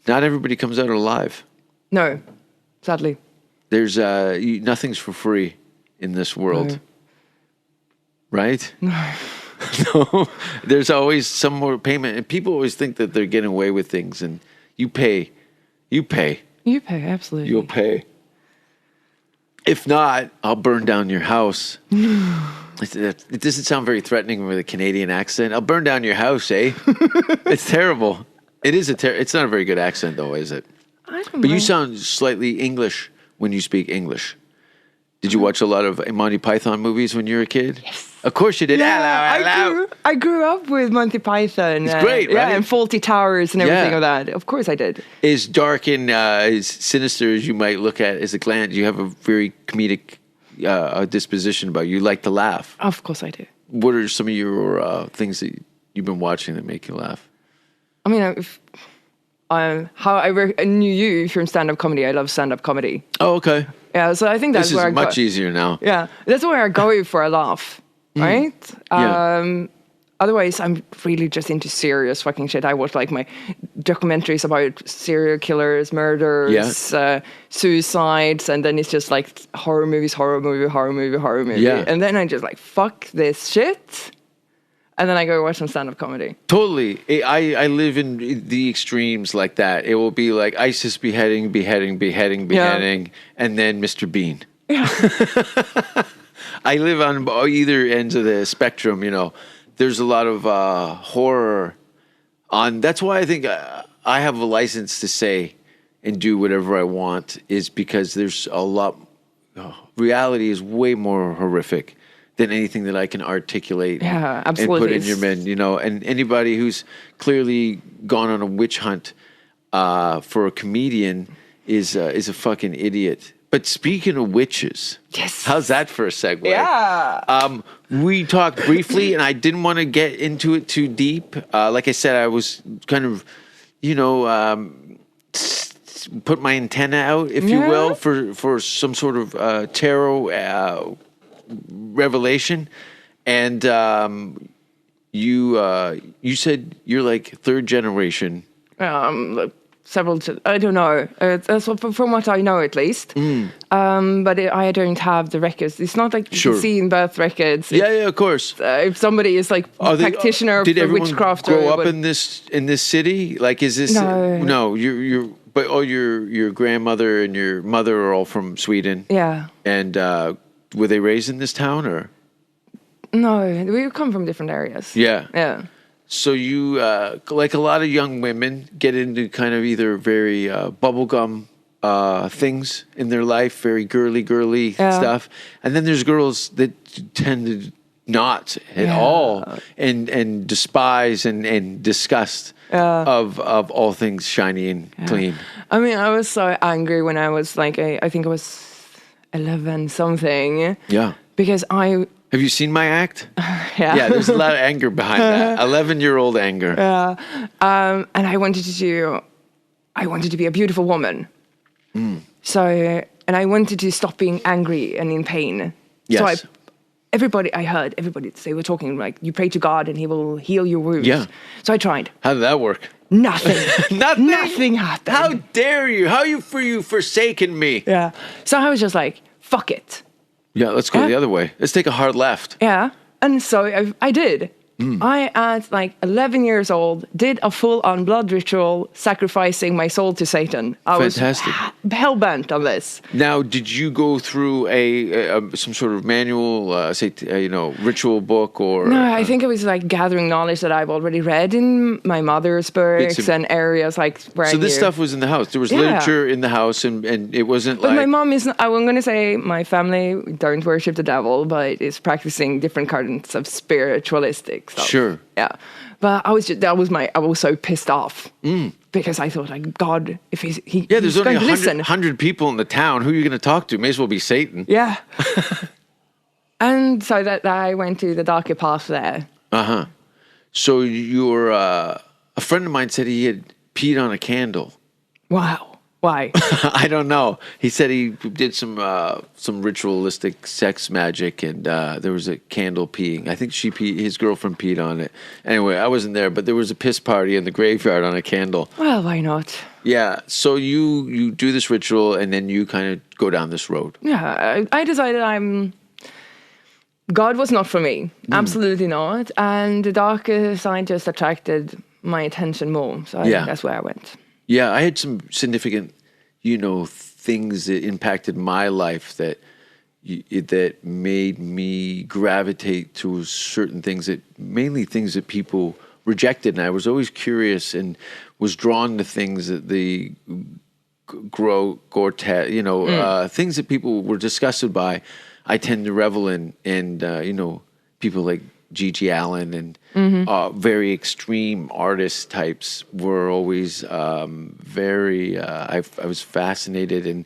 Not everybody comes out alive. No, sadly. There's nothing's for free in this world, right? No. No. There's always some more payment, and people always think that they're getting away with things. And you pay. You pay, absolutely. You'll pay. If not, I'll burn down your house. It doesn't sound very threatening with a Canadian accent. I'll burn down your house, eh? It's terrible. It is it's not a very good accent, though, is it? I don't know. But you sound slightly English when you speak English. Did you watch a lot of Monty Python movies when you were a kid? Yes. Of course you did. Yeah, hello. I grew up with Monty Python. It's great, right? Yeah, and Faulty Towers and everything of that. Of course I did. As dark and as sinister as you might look at as a glance, you have a very comedic disposition about you. You like to laugh. Of course I do. What are some of your things that you've been watching that make you laugh? I mean, how I knew you from stand-up comedy. I love stand-up comedy. Oh, okay. Yeah, so I think that's where I go. This is much easier now. Yeah, that's where I go for a laugh, right? Yeah. Otherwise, I'm really just into serious fucking shit. I watch like my documentaries about serial killers, murders, suicides, and then it's just like horror movies, horror movie. Yeah. And then I just like, fuck this shit. And then I go watch some stand-up comedy. Totally. I live in the extremes like that. It will be like ISIS beheading, and then Mr. Bean. Yeah. I live on either ends of the spectrum, you know. There's a lot of horror on. That's why I think I have a license to say and do whatever I want, is because there's a lot. Reality is way more horrific than anything that I can articulate and put in your men, you know. And anybody who's clearly gone on a witch hunt for a comedian is a fucking idiot. But speaking of witches, yes, how's that for a segue? Yeah. We talked briefly, and I didn't want to get into it too deep. Like I said, I was kind of, you know, put my antenna out, if you will, for some sort of tarot revelation. And you said you're like third generation. Several, I don't know. That's from what I know, at least. But I don't have the records. It's not like you can see in birth records. Yeah, of course. If somebody is like practitioner did for witchcraft, did everyone grow up in this city? Like, is this no? But your grandmother and your mother are all from Sweden. Yeah. And were they raised in this town or? No, we come from different areas. Yeah. Yeah. So you, like a lot of young women, get into kind of either very bubblegum things in their life, very girly stuff. And then there's girls that tend to not at all and despise and disgust of all things shiny and clean. I mean, I was so angry when I was like, I think I was 11 something. Yeah. Because Have you seen my act? Yeah, there's a lot of anger behind that. 11-year-old anger. Yeah. And I wanted to do I wanted to be a beautiful woman. So, and I wanted to stop being angry and in pain. Yes. So I heard everybody say, we're talking like, you pray to God and he will heal your wounds. Yeah. So I tried. How did that work? Nothing. Nothing? Nothing happened. How dare you? How you forsaken me? Yeah. So I was just like, fuck it. Yeah, let's go the other way. Let's take a hard left. Yeah. And so I did. I, at like 11 years old, did a full-on blood ritual sacrificing my soul to Satan. I Fantastic. was hell-bent on this. Now, did you go through some sort of manual, ritual book or? No, I think it was like gathering knowledge that I've already read in my mother's books and areas like where So this stuff was in the house. There was literature in the house, and it wasn't but like. my mom is not, I'm going to say my family don't worship the devil, but is practicing different kinds of spiritualistic stuff. Sure. Yeah. But I was so pissed off because I thought, like, God, if he's There's only going to listen. 100 people in the town. Who are you going to talk to? May as well be Satan. Yeah. And so that I went to the darker path there. Uh-huh. So you're, a friend of mine said he had peed on a candle. Wow. Why? I don't know. He said he did some ritualistic sex magic, and there was a candle peeing. I think his girlfriend peed on it. Anyway, I wasn't there, but there was a piss party in the graveyard on a candle. Well, why not? Yeah. So you do this ritual, and then you kind of go down this road. Yeah, I decided God was not for me. Absolutely not. And the darker side just attracted my attention more. So I think that's where I went. Yeah, I had some significant, things that impacted my life that made me gravitate to certain things mainly things that people rejected. And I was always curious and was drawn to things that things that people were disgusted by. I tend to revel in, and people like G.G. Allen and very extreme artist types were always very. I was fascinated, and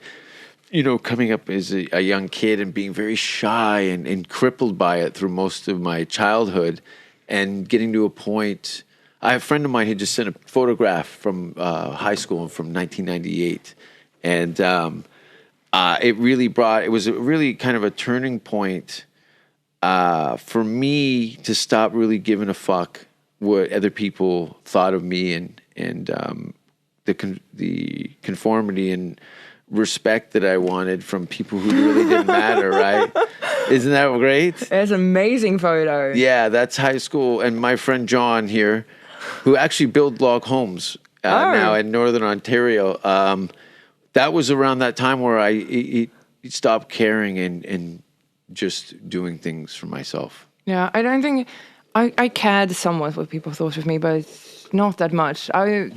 coming up as a young kid and being very shy and crippled by it through most of my childhood, and getting to a point. I have a friend of mine who just sent a photograph from high school from 1998, and it was a really kind of a turning point. For me to stop really giving a fuck what other people thought of me, and the conformity and respect that I wanted from people who really didn't matter, right? Isn't that great? It's an amazing photo. Yeah, that's high school. And my friend John here, who actually built log homes now in Northern Ontario, that was around that time where I stopped caring and just doing things for myself. Yeah, I don't think I cared somewhat what people thought of me, but not that much. Where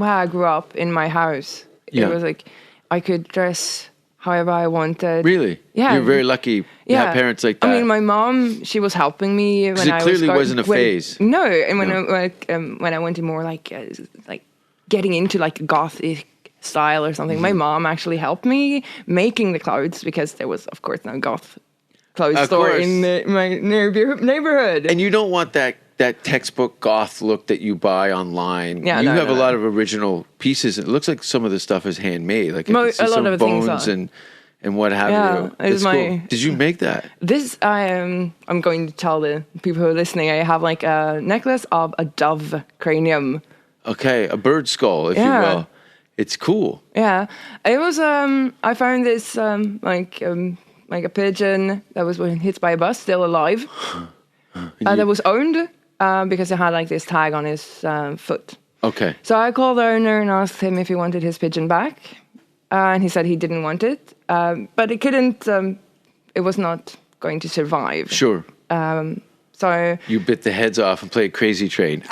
I grew up in my house, it was like I could dress however I wanted. Really? Yeah. You're very lucky to have parents like that. I mean, my mom, she was helping me when it clearly wasn't a phase. No, and when I went to more like getting into like gothic style or something, my mom actually helped me making the clothes because there was, of course, no goth clothes store in my neighborhood. And you don't want that textbook goth look that you buy online. Yeah, you have a lot of original pieces. It looks like some of the stuff is handmade. Like a lot of bones things are. And what have you. It's cool. Did you make that? This I'm going to tell the people who are listening. I have like a necklace of a dove cranium. Okay, a bird skull, if you will. It's cool. Yeah, it was. I found this like a pigeon that was hit by a bus, still alive. That was owned because it had like this tag on his foot. Okay. So I called the owner and asked him if he wanted his pigeon back, and he said he didn't want it, but it couldn't. It was not going to survive. Sure. So you bit the heads off and played Crazy Train.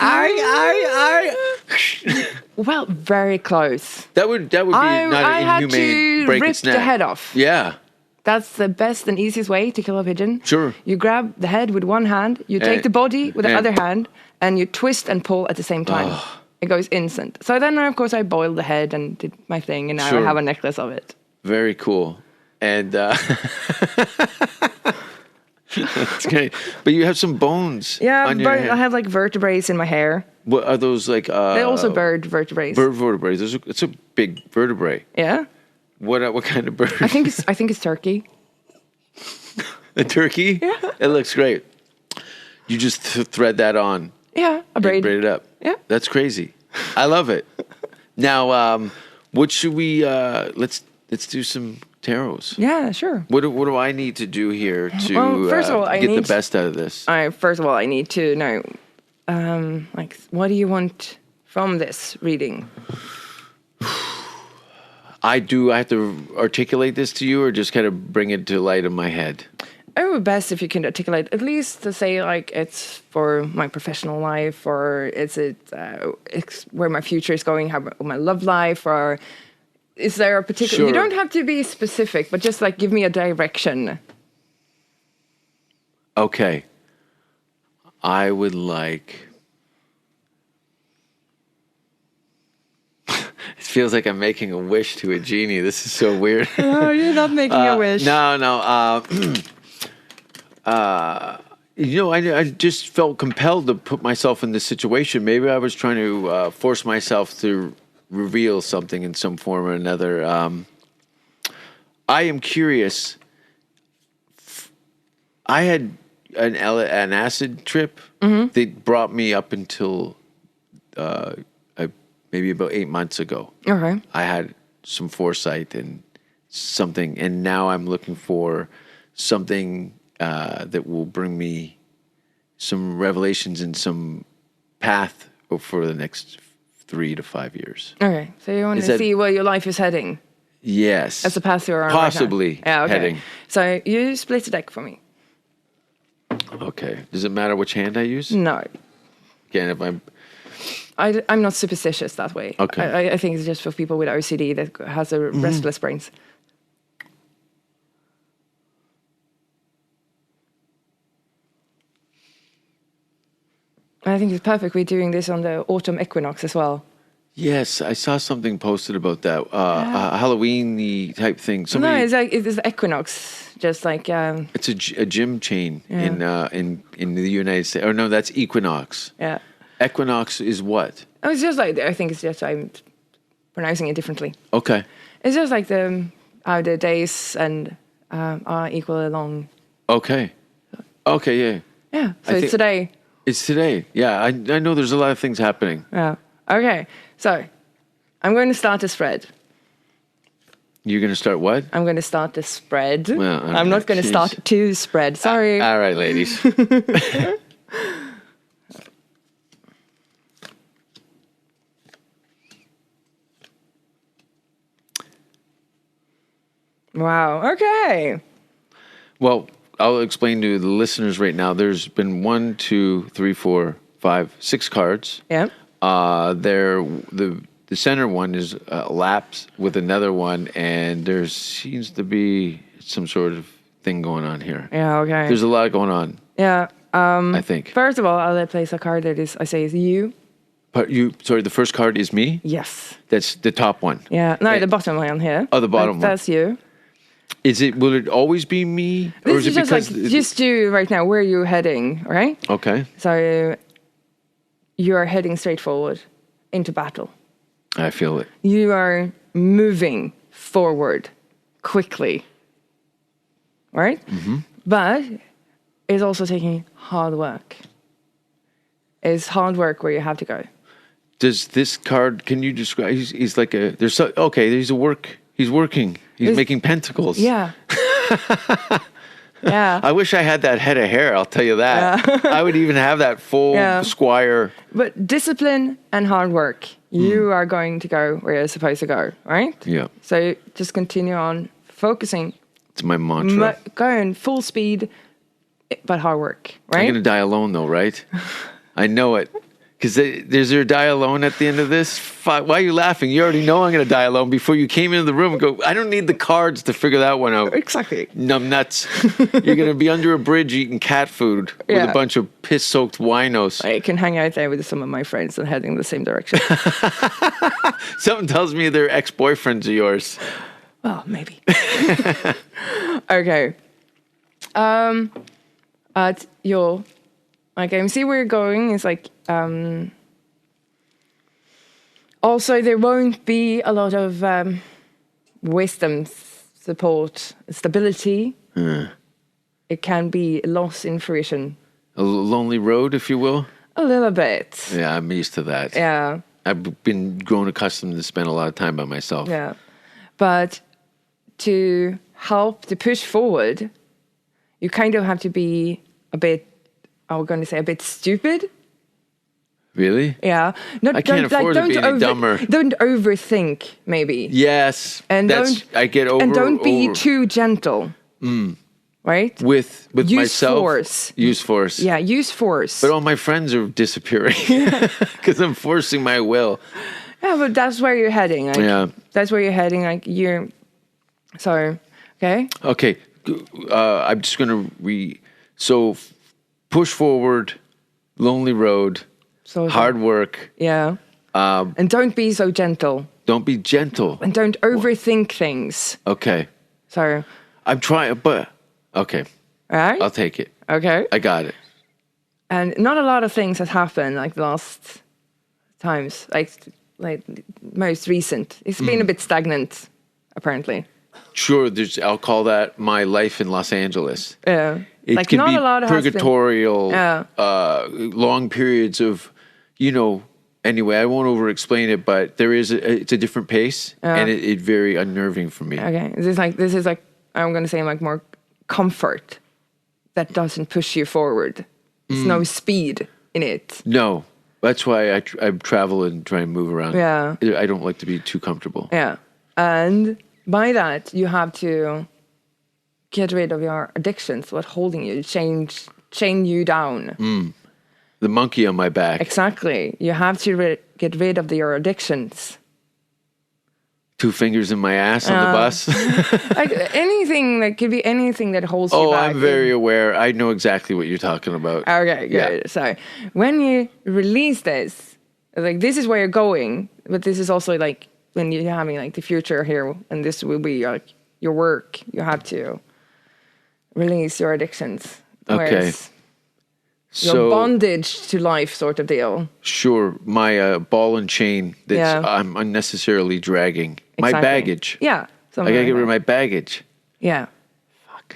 Well, very close. That would be not an inhumane break its neck. Rip the head off. Yeah. That's the best and easiest way to kill a pigeon. Sure. You grab the head with one hand, you take the body with the other hand, and you twist and pull at the same time. Oh. It goes instant. So then, of course, I boiled the head and did my thing, and now I have a necklace of it. Very cool. And That's great. But you have some bones. Yeah, on your but head. I have like vertebrae in my hair. What are those like? They're also bird vertebrae. Bird vertebrae. It's a big vertebrae. Yeah. What kind of bird? I think it's turkey. A turkey? Yeah. It looks great. You just thread that on. Yeah, a braid. Braid it up. Yeah. That's crazy. I love it. Now, what should we? Let's do some tarots. Yeah, sure. What do I need to do here to Well, first of all, I get the need- best out of this? First of all, I need to know, like, what do you want from this reading? I have to articulate this to you, or just kind of bring it to light in my head. It would be best if you can articulate, at least to say, like, it's for my professional life, or it's where my future is going, how my love life, or is there a particular... Sure. You don't have to be specific, but just, like, give me a direction. Okay. I would like... It feels like I'm making a wish to a genie. This is so weird. Oh, you're not making a wish. No. I just felt compelled to put myself in this situation. Maybe I was trying to force myself to reveal something in some form or another. I am curious. I had an acid trip that brought me up until maybe about 8 months ago. Okay. I had some foresight and something, and now I'm looking for something that will bring me some revelations and some path for the next 3 to 5 years. Okay. So you want Is to that- see where your life is heading Yes. as a path you're on Possibly right now. Yeah, okay. heading. So you split the deck for me. Okay. Does it matter which hand I use? No. Again, if I'm... I'm not superstitious that way. Okay. I think it's just for people with OCD that has a restless brains. I think it's perfect. We're doing this on the autumn equinox as well. Yes, I saw something posted about that. Halloween-y type thing. No, it's like it's the equinox, just like It's a gym chain in the United States. Or no, that's Equinox. yeah. Equinox is what? Oh, it's just like I think it's just I'm pronouncing it differently. Okay. It's just like how the days and are equally long. Okay. Okay, yeah. Yeah. So I it's think- today. It's today. Yeah, I know there's a lot of things happening. Yeah. Okay. So I'm going to start a spread. You're going to start what? I'm going to start the spread. Well, I'm not going to jeez. start to spread. Sorry. All right, ladies. Wow. Okay. Well, I'll explain to the listeners right now. There's been 1, 2, 3, 4, 5, 6 cards. Yeah. The center one is lapsed with another one, and there seems to be some sort of thing going on here. Yeah. Okay. There's a lot going on, Yeah. I think. First of all, I'll place a card that is, I say, is you. But the first card is me? Yes. That's the top one. Yeah. No, Eh, the bottom one here. Oh, the bottom one. That's you. Will it always be me? Or This is just like, because... just you right now. Where are you heading, right? Okay. So you are heading straight forward into battle. I feel it. You are moving forward quickly, right? Mm-hmm. But it's also taking hard work. It's hard work where you have to go. Does this card, can you describe, he's like he's working. He's making pentacles. Yeah. Yeah. I wish I had that head of hair, I'll tell you that. I would even have that full Yeah. squire. But discipline and hard work, you are going to go where you're supposed to go, right? Yeah. So just continue on focusing, It's my mantra. going full speed, but hard work, I'm right? going to die alone though, right? I know it. Because there's there die alone at the end of this? Why are you laughing? You already know I'm going to die alone before you came into the room and go, I don't need the cards to figure that one out. Exactly. Numb nuts. You're going to be under a bridge eating cat food with Yeah. a bunch of piss-soaked winos. I can hang out there with some of my friends and heading the same direction. Something tells me they're ex-boyfriends of yours. Well, maybe. Okay. you'll like I see where you're going. It's like also there won't be a lot of wisdom, support, stability. It can be lost in fruition. A lonely road, if you will. A little bit. Yeah, I'm used to that. Yeah. I've been grown accustomed to spend a lot of time by myself. Yeah. But to help to push forward, you kind of have to be a bit, I'm going to say a bit stupid. Really? Yeah. I can't afford to be any dumber. Don't overthink, maybe. Yes. And don't be too gentle. Right? With use myself. Force. Use force. Yeah, use force. But all my friends are disappearing because I'm forcing my will. Yeah, but that's where you're heading. Like, yeah. That's where you're heading. Like you're. So, okay. Okay. I'm just gonna So, push forward, lonely road, so hard work. Yeah. And don't be so gentle. Don't be gentle. And don't overthink things. Okay. So. I'm trying, but okay. All right. I'll take it. Okay. I got it. And not a lot of things has happened like the last times, like most recent. It's been a bit stagnant, apparently. Sure, I'll call that my life in Los Angeles. Yeah. It like can not be a lot purgatorial, long periods of, anyway, I won't over-explain it, but it's a different pace, and it's very unnerving for me. Okay. This is like I'm going to say like more comfort that doesn't push you forward. There's no speed in it. No. That's why I travel and try and move around. Yeah. I don't like to be too comfortable. Yeah. And by that, you have to get rid of your addictions, what's holding you, chain you down. The monkey on my back. Exactly. You have to get rid of your addictions. 2 fingers in my ass on the bus. Like anything that could be anything that holds you back. I'm very aware. I know exactly what you're talking about. Okay, good. Yeah. So when you release this, like this is where you're going, but this is also like when you're having like the future here, and this will be like your work. You have to release your addictions. Okay. Your bondage to life sort of deal. Sure. My ball and chain that I'm unnecessarily dragging. Exactly. My baggage. Yeah. I gotta get rid of my baggage. Yeah. Fuck.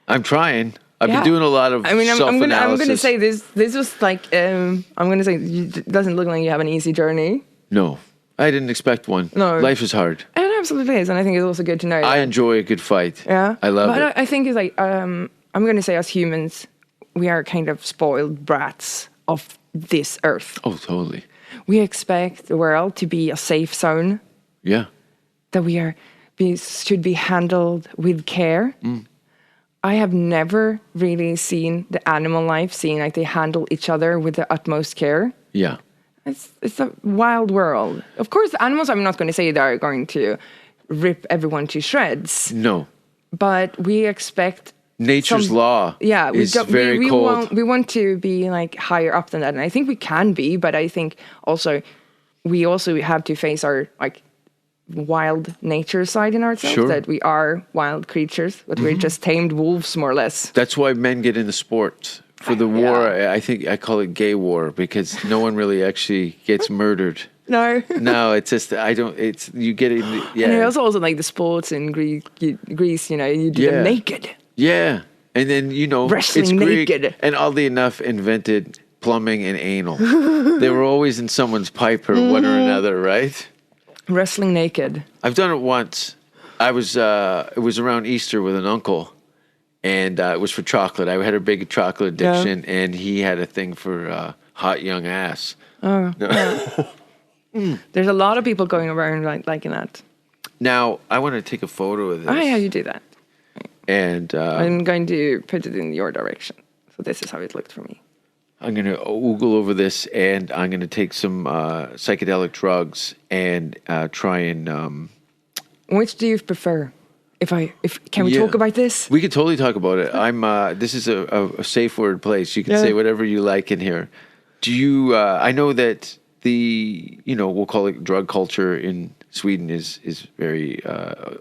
I'm trying. I've been doing a lot of self-analysis. I'm gonna say this was like I'm gonna say it doesn't look like you have an easy journey. No. I didn't expect one. No. Life is hard. It absolutely is, and I think it's also good to know. I enjoy a good fight. Yeah. I love it. I think it's like I'm gonna say as humans, we are kind of spoiled brats of this earth. Oh, totally. We expect the world to be a safe zone. Yeah. That should be handled with care. I have never really seen the animal life, seeing like they handle each other with the utmost care. Yeah. It's a wild world. Of course, the animals, I'm not going to say they're going to rip everyone to shreds. No. But we expect nature's law is very cold. We want to be like higher up than that. And I think we can be, but I think we also have to face our like wild nature side in ourselves. Sure. That we are wild creatures, but we're just tamed wolves more or less. That's why men get into sports. For the war, I think I call it gay war because no one really actually gets murdered. No. No, it's just, you get it. Yeah. And it's also like the sports in Greece, you do them naked. Yeah. And then, wrestling it's Greek, naked. and oddly enough, invented plumbing and anal. They were always in someone's pipe or one or another, right? Wrestling naked. I've done it once. It was around Easter with an uncle, and it was for chocolate. I had a big chocolate addiction, and he had a thing for hot young ass. Oh. There's a lot of people going around liking that. Now, I want to take a photo of this. Oh, yeah, you do that. And I'm going to put it in your direction. So this is how it looked for me. I'm going to oogle over this, and I'm going to take some psychedelic drugs and try and... Which do you prefer? Can we talk about this? We could totally talk about it. This is a safe word place. You can say whatever you like in here. Do you? I know that we'll call it drug culture in Sweden is very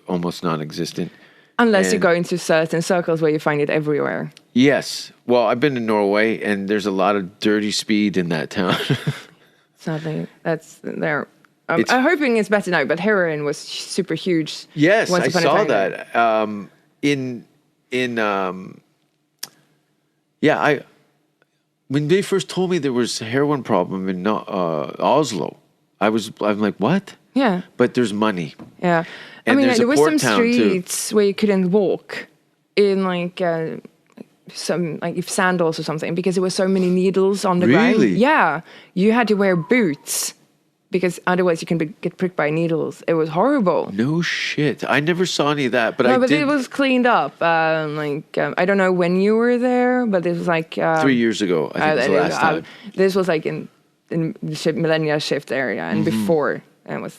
almost non-existent. Unless you And- go into certain circles where you find it everywhere. Yes. Well, I've been to Norway, and there's a lot of dirty speed in that town. Sadly, that's there. It's- I'm hoping it's better now, but heroin was super huge. Yes, once I upon a saw time. that. When they first told me there was a heroin problem in Oslo, I'm like, what? Yeah, But there's money. yeah. I And mean, there's there a was port some town, too. streets where you couldn't walk in some if sandals or something because there were so many needles on the ground. Really? Yeah, you had to wear boots because otherwise you can get pricked by needles. It was horrible. No shit. I never saw any of that, but No, I but did it was cleaned up. I don't know when you were there, but it was like 3 years ago. I think was the last time. This was like in the millennia shift area and Mm-hmm. before, and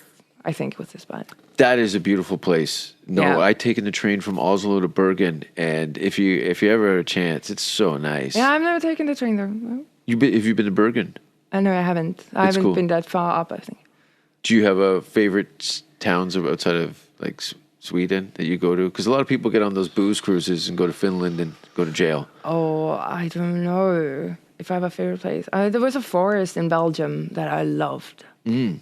I think it was this bad. That is a beautiful place. No, Yeah. I taken the train from Oslo to Bergen, and if you ever have a chance, it's so nice. Yeah, I've never taken the train there. No. Have you been to Bergen? No, I haven't. I haven't cool. been that far up, I think. Do you have a favorite towns outside of like Sweden that you go to? Because a lot of people get on those booze cruises and go to Finland and go to jail. Oh, I don't know if I have a favorite place. There was a forest in Belgium that I loved. It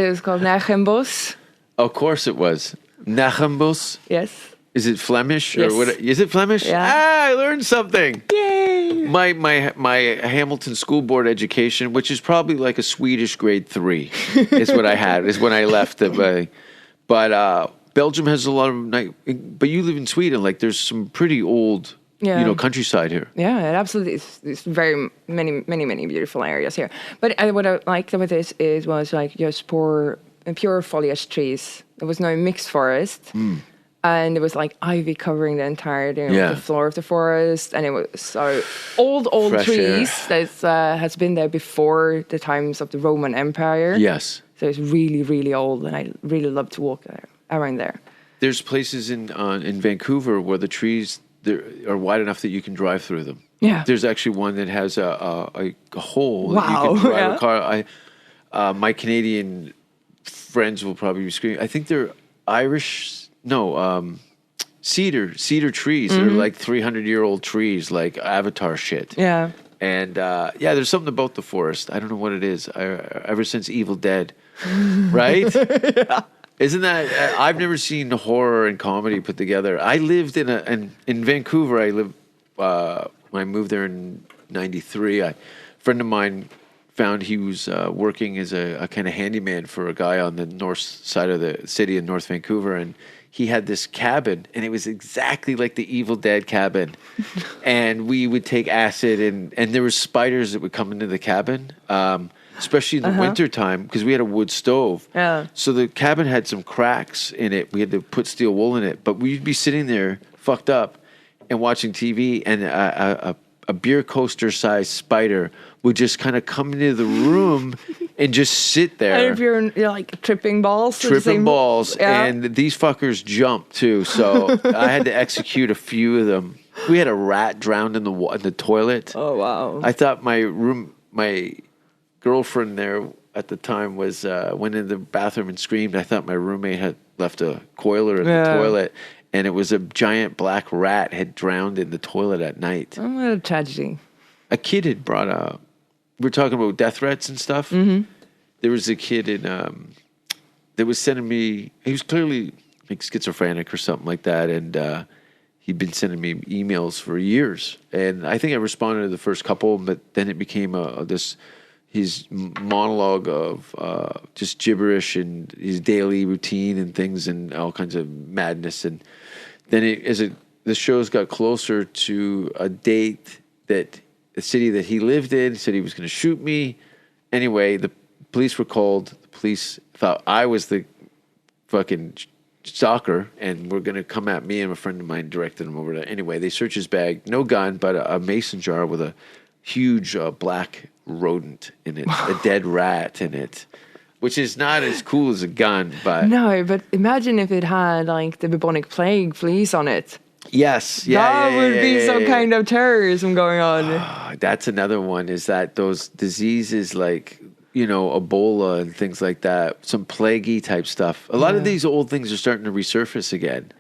was called Nagenbos. Of course it was. Nagenbos. Yes. Is it Flemish? Yes. Or what? Is it Flemish? Yeah. Ah, I learned something. Yay! My Hamilton school board education, which is probably like a Swedish grade 3, is what I had. Is when I left. But Belgium has a lot of but you live in Sweden. Like there's some pretty old, countryside here. Yeah, it absolutely is. There's very many beautiful areas here. But what I liked about this was like just pure foliage trees. There was no mixed forest. And it was like ivy covering the entire the floor of the forest, and it was so old Fresh trees that has been there before the times of the Roman Empire. Yes. So it's really, really old, and I really love to walk around there. There's places in Vancouver where the trees are wide enough that you can drive through them. Yeah. There's actually one that has a hole that Wow, you can drive yeah. a car. My Canadian friends will probably be screaming. I think they're Irish. No, cedar trees. They're like 300-year-old trees, like Avatar shit. Yeah. And there's something about the forest. I don't know what it is. Ever since Evil Dead, right? Isn't that? I've never seen horror and comedy put together. I lived in Vancouver. I lived when I moved there in '93. A friend of mine found he was working as a kind of handyman for a guy on the north side of the city in North Vancouver, and he had this cabin, and it was exactly like the Evil Dead cabin. And we would take acid, and there were spiders that would come into the cabin, especially in the wintertime, because we had a wood stove. Yeah. So the cabin had some cracks in it. We had to put steel wool in it. But we'd be sitting there, fucked up, and watching TV, and a beer coaster-sized spider would just kind of come into the room and just sit there. And if you're like tripping balls. Tripping balls, Yeah. and these fuckers jump too. So I had to execute a few of them. We had a rat drowned in the toilet. Oh, wow. I thought my girlfriend there at the time went in the bathroom and screamed. I thought my roommate had left a coiler in the toilet, and it was a giant black rat had drowned in the toilet at night. Oh, what a tragedy. A kid had brought we're talking about death threats and stuff. Mm-hmm. There was a kid that was sending me. He was clearly like schizophrenic or something like that, and he'd been sending me emails for years. And I think I responded to the first couple, but then it became his monologue of just gibberish and his daily routine and things and all kinds of madness. And then the shows got closer to a date that the city that he lived in, he said he was going to shoot me. Anyway, the police were called. The police thought I was the fucking stalker and were going to come at me, and a friend of mine directed him over there. Anyway, they searched his bag. No gun, but a mason jar with a huge black rodent in it, a dead rat in it, which is not as cool as a gun, but... No, but imagine if it had like the bubonic plague fleas on it. Yes. That would be some kind of terrorism going on. That's another one, is that those diseases like Ebola and things like that, some plaguey type stuff. A lot of these old things are starting to resurface again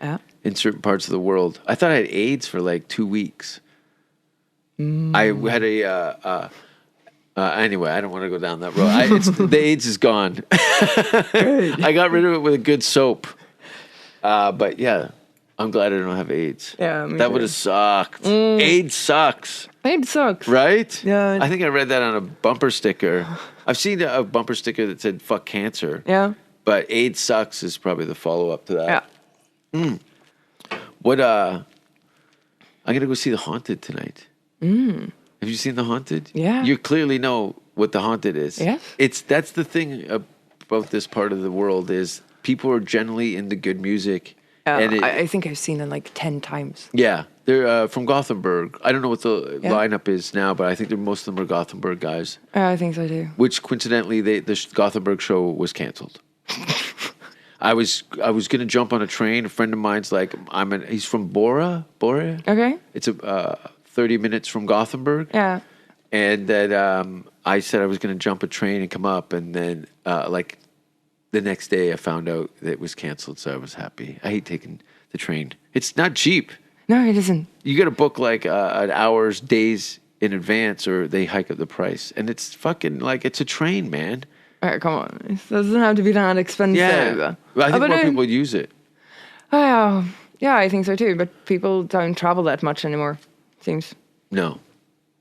in certain parts of the world. I thought I had AIDS for like 2 weeks. I had anyway, I don't want to go down that road. The AIDS is gone. I got rid of it with a good soap. But yeah, I'm glad I don't have AIDS. Yeah, that would have sucked. AIDS sucks. AIDS sucks. Right? Yeah. I think I read that on a bumper sticker. I've seen a bumper sticker that said "fuck cancer." Yeah. But AIDS sucks is probably the follow up to that. Yeah. What? I'm gonna go see The Haunted tonight. Have you seen The Haunted? Yeah. You clearly know what The Haunted is. Yes. That's the thing about this part of the world is people are generally into good music. I think I've seen them like 10 times. Yeah. They're from Gothenburg. I don't know what the lineup is now, but I think most of them are Gothenburg guys. I think so too. Which coincidentally, the Gothenburg show was canceled. I was gonna jump on a train. A friend of mine's like, he's from Bora. Okay. It's 30 minutes from Gothenburg. Yeah. And that I said I was gonna jump a train and come up, and then like the next day I found out that it was canceled, so I was happy. I hate taking the train. It's not cheap. No, it isn't. You got to book like an hour's, days in advance, or they hike up the price. And it's fucking like it's a train, man. All right, come on. It doesn't have to be that expensive. Yeah, well, I think more people use it. Oh, yeah, I think so too. But people don't travel that much anymore. Seems. No.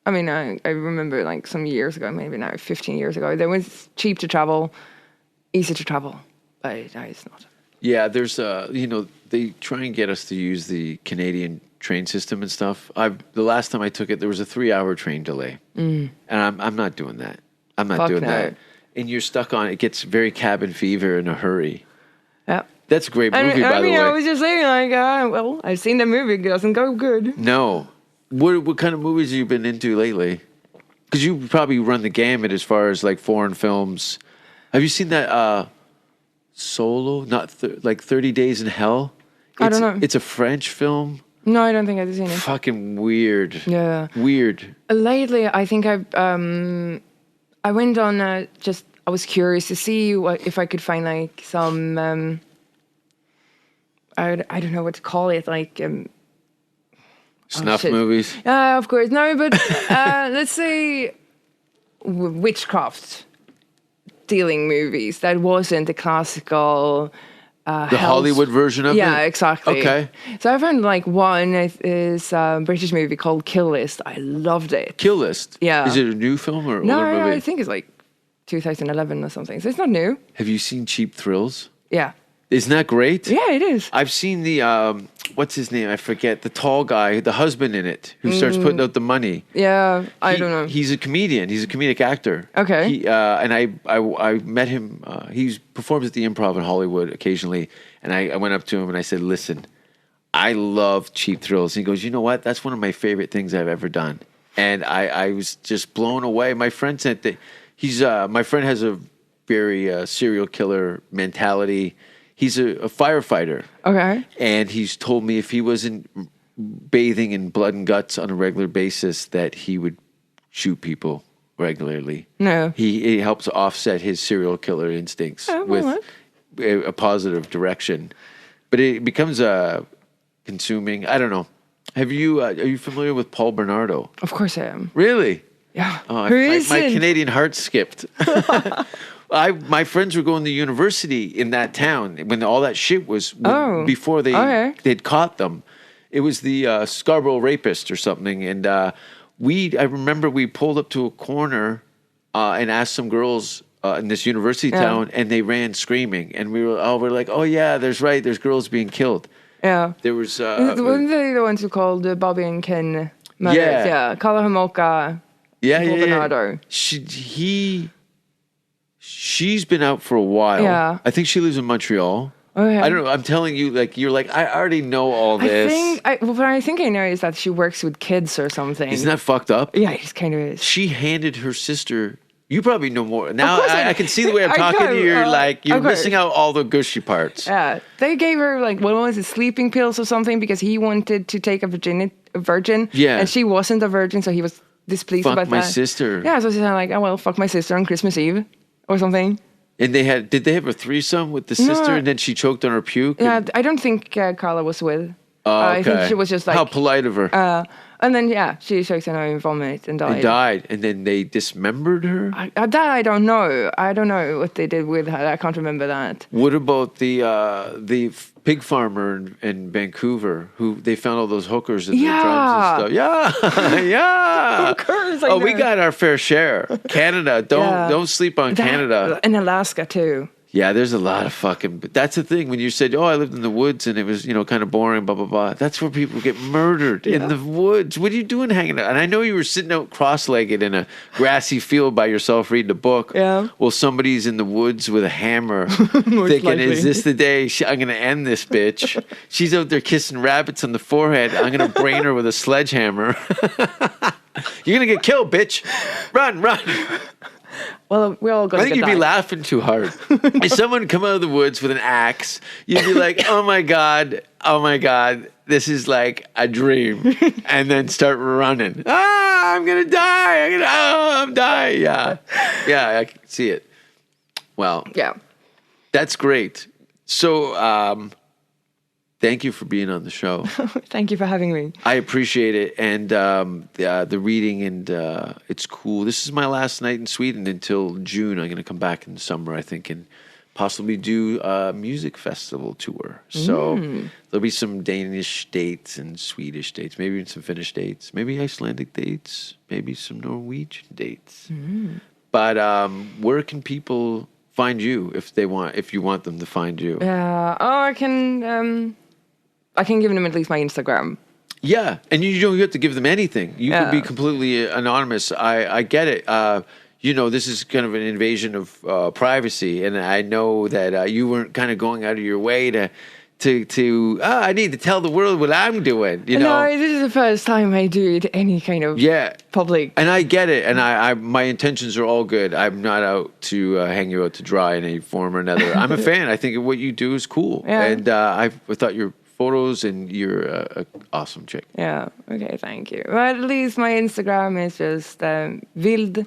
I mean, I remember like some years ago, maybe now 15 years ago, there was cheap to travel, easy to travel, but now it's not. Yeah, there's they try and get us to use the Canadian train system and stuff. The last time I took it, there was a 3-hour train delay, and I'm not doing that. I'm not doing that. And you're stuck on it. Gets very cabin fever in a hurry. Yeah, that's a great movie. By the way, I was just saying, like, well, I've seen the movie. It doesn't go good. No, what kind of movies have you been into lately? Because you probably run the gamut as far as like foreign films. Have you seen that? Solo, not like 30 Days in Hell. I don't know. It's a French film. No, I don't think I've seen it. Fucking weird. Yeah. Weird. Lately, I think I went on I was curious to see if I could find like some I don't know what to call it, like snuff movies. Of course. No, but let's say witchcraft dealing movies that wasn't the classical the Hollywood version of it? Yeah, exactly. Okay. So I found like one is a British movie called Kill List. I loved it. Kill List? Yeah. Is it a new film or no, older movie? I think it's like 2011 or something. So it's not new. Have you seen Cheap Thrills? Yeah. Isn't that great? Yeah, it is. I've seen the, what's his name? I forget. The tall guy, the husband in it, who starts putting out the money. Yeah, I don't know. He's a comedian. He's a comedic actor. Okay. And I met him. He performs at the Improv in Hollywood occasionally. And I went up to him and I said, listen, I love Cheap Thrills. And he goes, you know what? That's one of my favorite things I've ever done. And I was just blown away. My friend said that my friend has a very serial killer mentality. He's a firefighter. Okay. And he's told me if he wasn't bathing in blood and guts on a regular basis, that he would shoot people regularly. No. He helps offset his serial killer instincts with a positive direction. But it becomes consuming. I don't know. Are you familiar with Paul Bernardo? Of course I am. Really? Yeah. Oh, my Canadian heart skipped. My friends were going to university in that town when all that shit was before they'd caught them. It was the Scarborough Rapist or something, and I remember we pulled up to a corner and asked some girls in this university town, and they ran screaming, and we're like, oh yeah, there's girls being killed. Yeah, there was. Weren't they the ones who called Bobby and Ken mothers? Yeah, Carla Homolka. Paul Bernardo. She's been out for a while. Yeah. I think she lives in Montreal. Okay. I don't know. I'm telling you, like, you're like, I already know all this. What I think I know is that she works with kids or something. Isn't that fucked up? Yeah, it kind of is. She handed her sister. You probably know more. Now I can see the way I'm talking to you. You're like, you're missing out all the gushy parts. Yeah. They gave her, like, what was it, sleeping pills or something because he wanted to take a virgin. Yeah. And she wasn't a virgin, so he was displeased about that. Fuck my sister. Yeah, so she's like, oh, well, fuck my sister on Christmas Eve. or something. And did they have a threesome with the sister, No. and then she choked on her puke? Yeah, I don't think Carla was with. Okay. I think she was just like how polite of her. And then she choked on her vomit and died. And died, and then they dismembered her. That I don't know. I don't know what they did with her. I can't remember that. What about the pig farmer in Vancouver who they found all those hookers and the drums and stuff? Yeah, yeah. Hookers. We got our fair share. Canada, don't sleep on Canada. In Alaska too. Yeah, there's a lot of fucking. But that's the thing when you said, "Oh, I lived in the woods and it was kind of boring." Blah blah blah. That's where people get murdered in the woods. What are you doing hanging out? And I know you were sitting out cross-legged in a grassy field by yourself reading a book. Yeah. Well, somebody's in the woods with a hammer, thinking, likely. "Is this the day I'm going to end this bitch?" She's out there kissing rabbits on the forehead. I'm going to brain her with a sledgehammer. You're going to get killed, bitch. Run, run. Well, we're all going I to think you'd be laughing too hard. If someone come out of the woods with an axe, you'd be like, oh my God, this is like a dream. And then start running. I'm going to die. I'm dying. Yeah. Yeah, I can see it. Well, yeah. That's great. So, thank you for being on the show. Thank you for having me. I appreciate it. And the reading, and it's cool. This is my last night in Sweden until June. I'm going to come back in the summer, I think, and possibly do a music festival tour. So there'll be some Danish dates and Swedish dates, maybe even some Finnish dates, maybe Icelandic dates, maybe some Norwegian dates. But where can people find you if you want them to find you? I can give them at least my Instagram. Yeah, and you don't have to give them anything. You can be completely anonymous. I get it. This is kind of an invasion of privacy, and I know that you weren't kind of going out of your way to I need to tell the world what I'm doing. No, this is the first time I do it any kind of public. And I get it, and I my intentions are all good. I'm not out to hang you out to dry in any form or another. I'm a fan. I think what you do is cool, and I thought your photos, and you're an awesome chick. Yeah. Okay. Thank you. Well, at least my Instagram is just vild_vittra,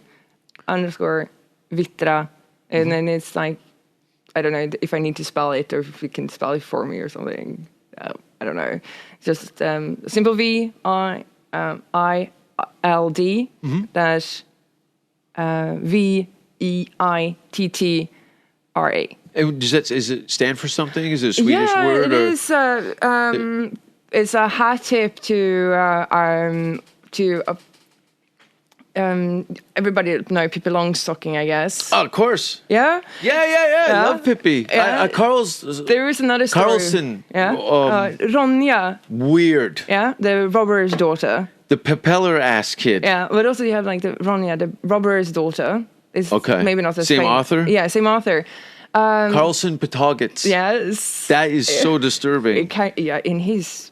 and then it's like, I don't know if I need to spell it or if you can spell it for me or something. I don't know. Just simple VILD dash VEITTRA. Does it stand for something? Is it a Swedish word? Yeah, it is. It's a hat tip to everybody know Pippi Longstocking, I guess. Oh, of course. Yeah? Yeah. Love Pippi. Yeah. There is another story. Carlson. Yeah. Ronja. Weird. Yeah, the robber's daughter. The propeller ass kid. Yeah, but also you have like the Ronja, the robber's daughter. Is maybe not the same author? Yeah, same author. Carlson Patogitz. Yes. That is so disturbing.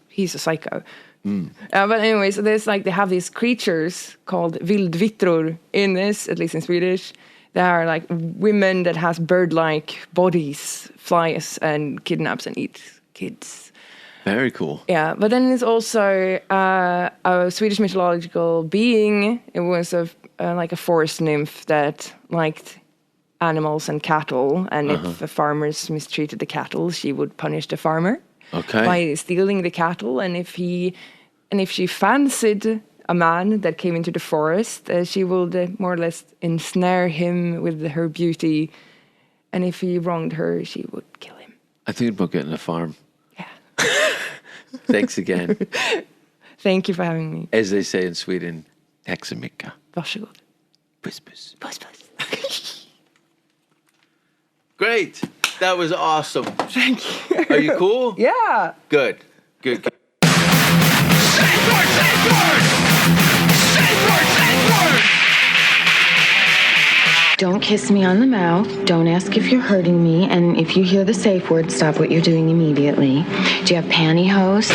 He's a psycho. But anyways, there's like they have these creatures called vildvittror in this, at least in Swedish. They are like women that has bird-like bodies, flies and kidnaps and eats kids. Very cool. Yeah, but then there's also a Swedish mythological being. It was like a forest nymph that liked animals and cattle, and if the farmers mistreated the cattle, she would punish the farmer by stealing the cattle. And if she fancied a man that came into the forest, she would more or less ensnare him with her beauty. And if he wronged her, she would kill him. I think about getting a farm. Yeah. Thanks again. Thank you for having me. As they say in Sweden, tack så mycket. Varsågod. Puss, puss. Puss, puss. Great. That was awesome. Thank you. Are you cool? Yeah. Good. Safe word! Safe word! Safe word! Safe word! Don't kiss me on the mouth. Don't ask if you're hurting me. And if you hear the safe word, stop what you're doing immediately. Do you have pantyhose?